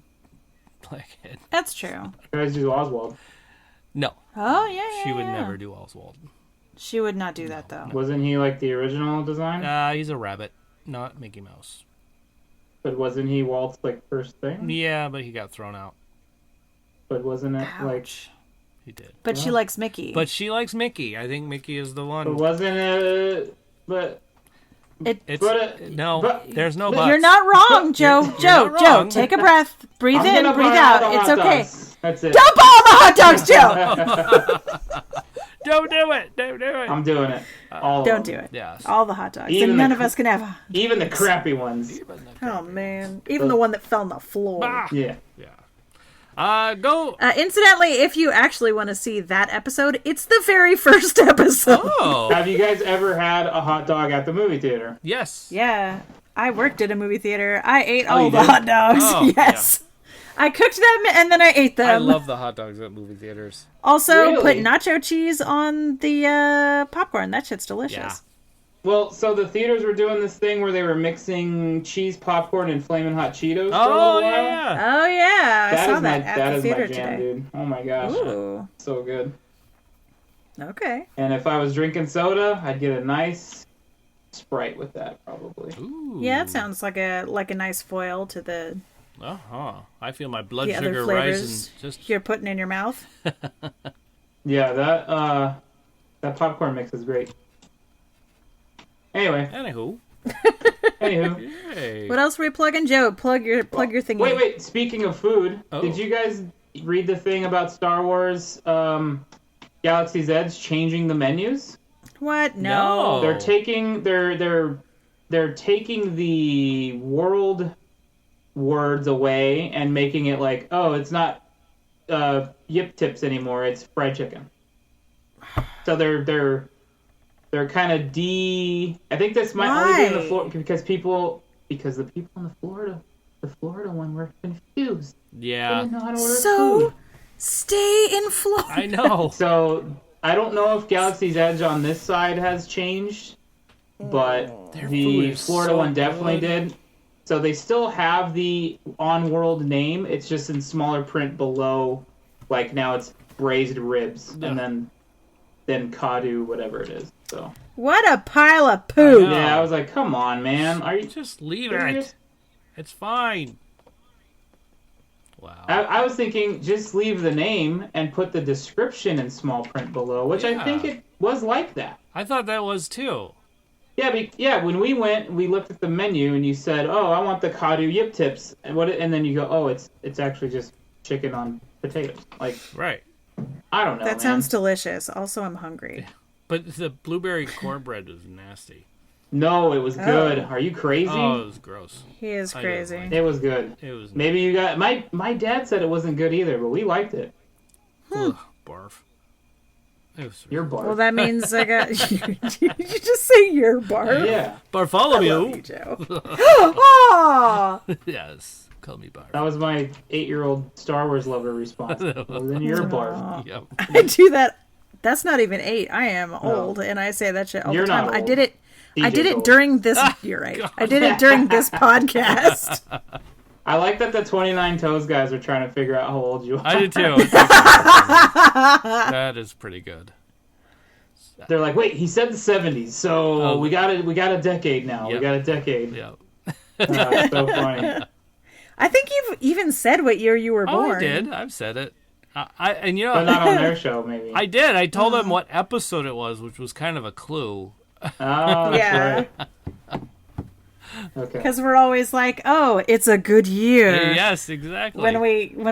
That's true. You guys do Oswald. No, Oh yeah. she would yeah. never do Oswald. She would not do that though. Wasn't he like the original design? He's a rabbit, not Mickey Mouse. But wasn't he Walt's like first thing? Yeah, but he got thrown out. But wasn't it like? Ouch. He did. But she likes Mickey. But she likes Mickey. I think Mickey is the But one. wasn't it? But It's but- no. but- There's no but buts. you're not wrong, Joe. You're Joe, not Joe, wrong. take a breath. Breathe I'm in, gonna breathe buy out. all the It's hot okay. dogs. That's it. Dump all the hot dogs, Joe. Don't do it. Don't do it. I'm doing it. All of Don't them. do it. Yes. All the hot dogs. Even And the none of cr- us can have. Even the crappy ones. Oh man, even the one that fell on the floor. Ah. Yeah. Yeah. Go. Incidentally, if you actually want to see that episode, it's the very first episode. Oh. Have you guys ever had a hot dog at the movie theater? Yes. Yeah, I worked at a movie theater. I ate Oh, all you the did? hot dogs. Oh, yes. I cooked them and then I ate them. I love the hot dogs at movie theaters. Also, Really? put nacho cheese on the popcorn. That shit's delicious. Yeah. Well, so the theaters were doing this thing where they were mixing cheese popcorn and Flamin' Hot Cheetos for a Oh little while. yeah. Oh yeah, I That saw is that my at that the is my theater jam, today. dude. Oh my gosh, Ooh, so good. okay. And if I was drinking soda, I'd get a nice Sprite with that probably. Ooh. Yeah, that sounds like a nice foil to the I feel my blood other sugar flavors rising. Just you're putting in your mouth. Yeah, that popcorn mix is great. Anyway, anywho. anywho. Hey. What else were we plugging? Joe, plug your thingy. Wait. Speaking of food, Oh. did you guys read the thing about Star Wars Galaxy's Edge changing the menus? What? No. No. They're taking they're taking the world words away and making it like, oh, it's not yip tips anymore, it's fried chicken. So they're kind of I think this might only be in the Why? Florida because the people in the Florida one were confused. They Yeah. didn't know how to order So, food. stay in Florida. I know. So I don't know if Galaxy's Edge on this side has changed, but Their food the is Florida so one definitely good. did. So they still have the on-world name. It's just in smaller print below. Like now it's braised ribs, and then Kadu, whatever it is. So What a pile of poop. yeah, I was like, come on, man. Are you Just leave serious? it. It's fine. Wow. I was thinking just leave the name and put the description in small print below, which I think it was like that. I thought that was too. Yeah, when we went, we looked at the menu and you said, "Oh, I want the Kadu Yip Tips," and then you go, "Oh, it's actually just chicken on potatoes." Like, Right. I don't know. That man. sounds delicious. Also, I'm hungry. But the blueberry cornbread was nasty. No, it was good. Are you crazy? Oh, it was gross. He is I didn't crazy. like It was good. It was Maybe you got my dad said it wasn't good either, but we liked it. ugh, barf. It was Your bar. Well, that means I got. Did you just say your bar? Yeah, Bartholomew. Joe. Oh, Yes. Call me Barf. that was my 8-year-old Star Wars lover response. Well, then your bar. Yep. I do that. That's not even 8. I am old, and I say that shit all You're the time. not I old. did it. I DJ's did it old. during this. You're right. I did it during this podcast. I like that the 29 Toes guys are trying to figure out how old you are. I did too. That is pretty good. They're like, wait, he said the 70s, so we got a decade now. Yep. We got a decade. Yeah. It's so funny. I think you've even said what year you were Oh, born. I did. I've said it. And you But know, not on their show, maybe. I did. I told them what episode it was, which was kind of a clue. Oh, that's Yeah. right. Okay. Because we're always like, oh, it's a good year. Yes, exactly. When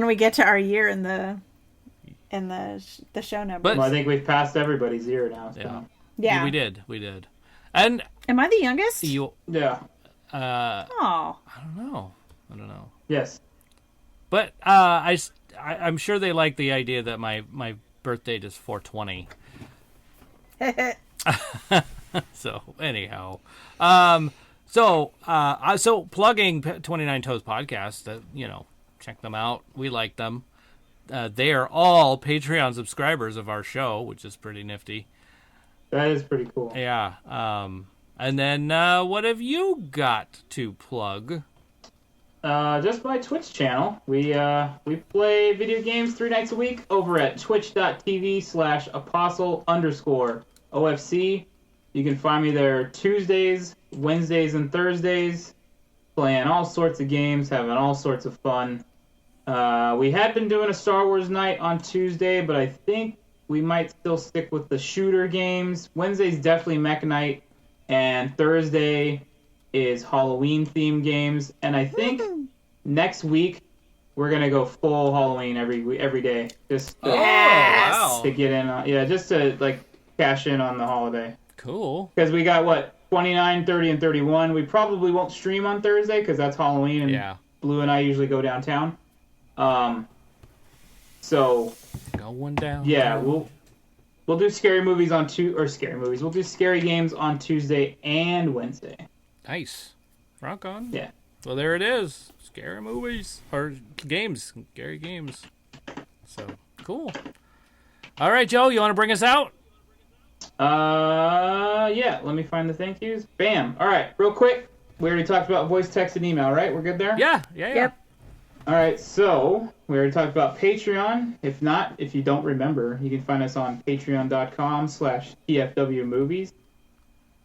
we get to our year in the show number. But- Well, I think we've passed everybody's year now. So. Yeah. Yeah. We did. And Am I the youngest? you, Yeah. Oh. I don't know. Yes. But I'm sure they like the idea that my birth date is 420. So anyhow, so plugging 29 Toes podcast. That check them out. We like them. They are all Patreon subscribers of our show, which is pretty nifty. That is pretty cool. Yeah. And then what have you got to plug? Just my Twitch channel. We play video games 3 nights a week over at twitch.tv/apostle_OFC. You can find me there Tuesdays, Wednesdays, and Thursdays, playing all sorts of games, having all sorts of fun. We had been doing a Star Wars night on Tuesday, but I think we might still stick with the shooter games. Wednesday's definitely Mech Night, and Thursday is Halloween-themed games. And I think next week we're gonna go full Halloween every day, just to, wow. to get in. Just to like cash in on the holiday. Cool. Because we got, 29, 30, and 31. We probably won't stream on Thursday because that's Halloween, and Yeah. Blue and I usually go downtown. So, Going down. yeah, we'll do scary movies on We'll do scary games on Tuesday and Wednesday. Nice. Rock on. Yeah. Well, there it is. Scary movies. Or games. Scary games. So, cool. All right, Joe, you want to bring us out? Yeah, let me find the thank yous. Bam. All right, real quick. We already talked about voice, text, and email, right? We're good there? Yeah. Yep. All right, so we already talked about Patreon. If you don't remember, you can find us on patreon.com/TFWmovies.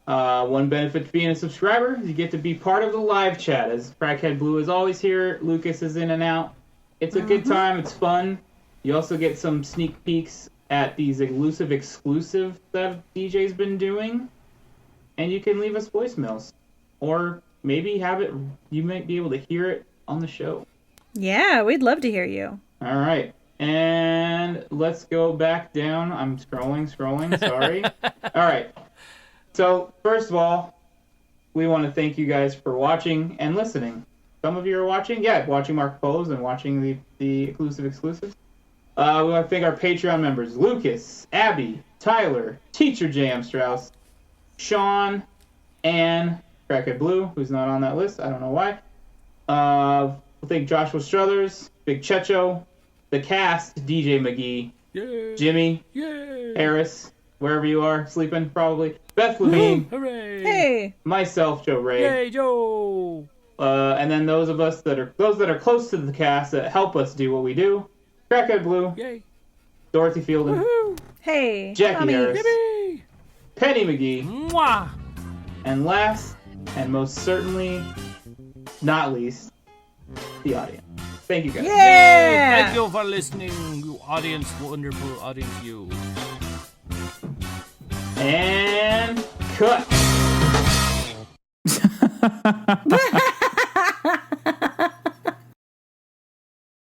One benefit to being a subscriber is you get to be part of the live chat. As Crackhead Blue is always here, Lucas is in and out. It's a good time. It's fun. You also get some sneak peeks at these elusive exclusives that DJ's been doing. And you can leave us voicemails. Or maybe you might be able to hear it on the show. Yeah, we'd love to hear you. All right. And let's go back down. I'm scrolling. Sorry. All right. So, first of all, we want to thank you guys for watching and listening. Some of you are watching Marco Polo's and watching the exclusives. We want to thank our Patreon members, Lucas, Abby, Tyler, Teacher J.M. Strauss, Sean, and Crackhead Blue, who's not on that list. I don't know why. We'll thank Joshua Struthers, Big Checho, the cast, DJ McGee, Yay. Jimmy, Yay. Harris, wherever you are, sleeping probably, Beth Levine, Hooray. Hey. myself, Joe Ray, Yay, Joe. And then those that are close to the cast that help us do what we do: Crackhead Blue, Yay. Dorothy Fielden, Hey, Jackie mommy. Harris, Penny McGee, Mwah. and last and most certainly not least, the audience. Thank you guys. Yeah. Thank you for listening, you audience, wonderful audience, you. And cut.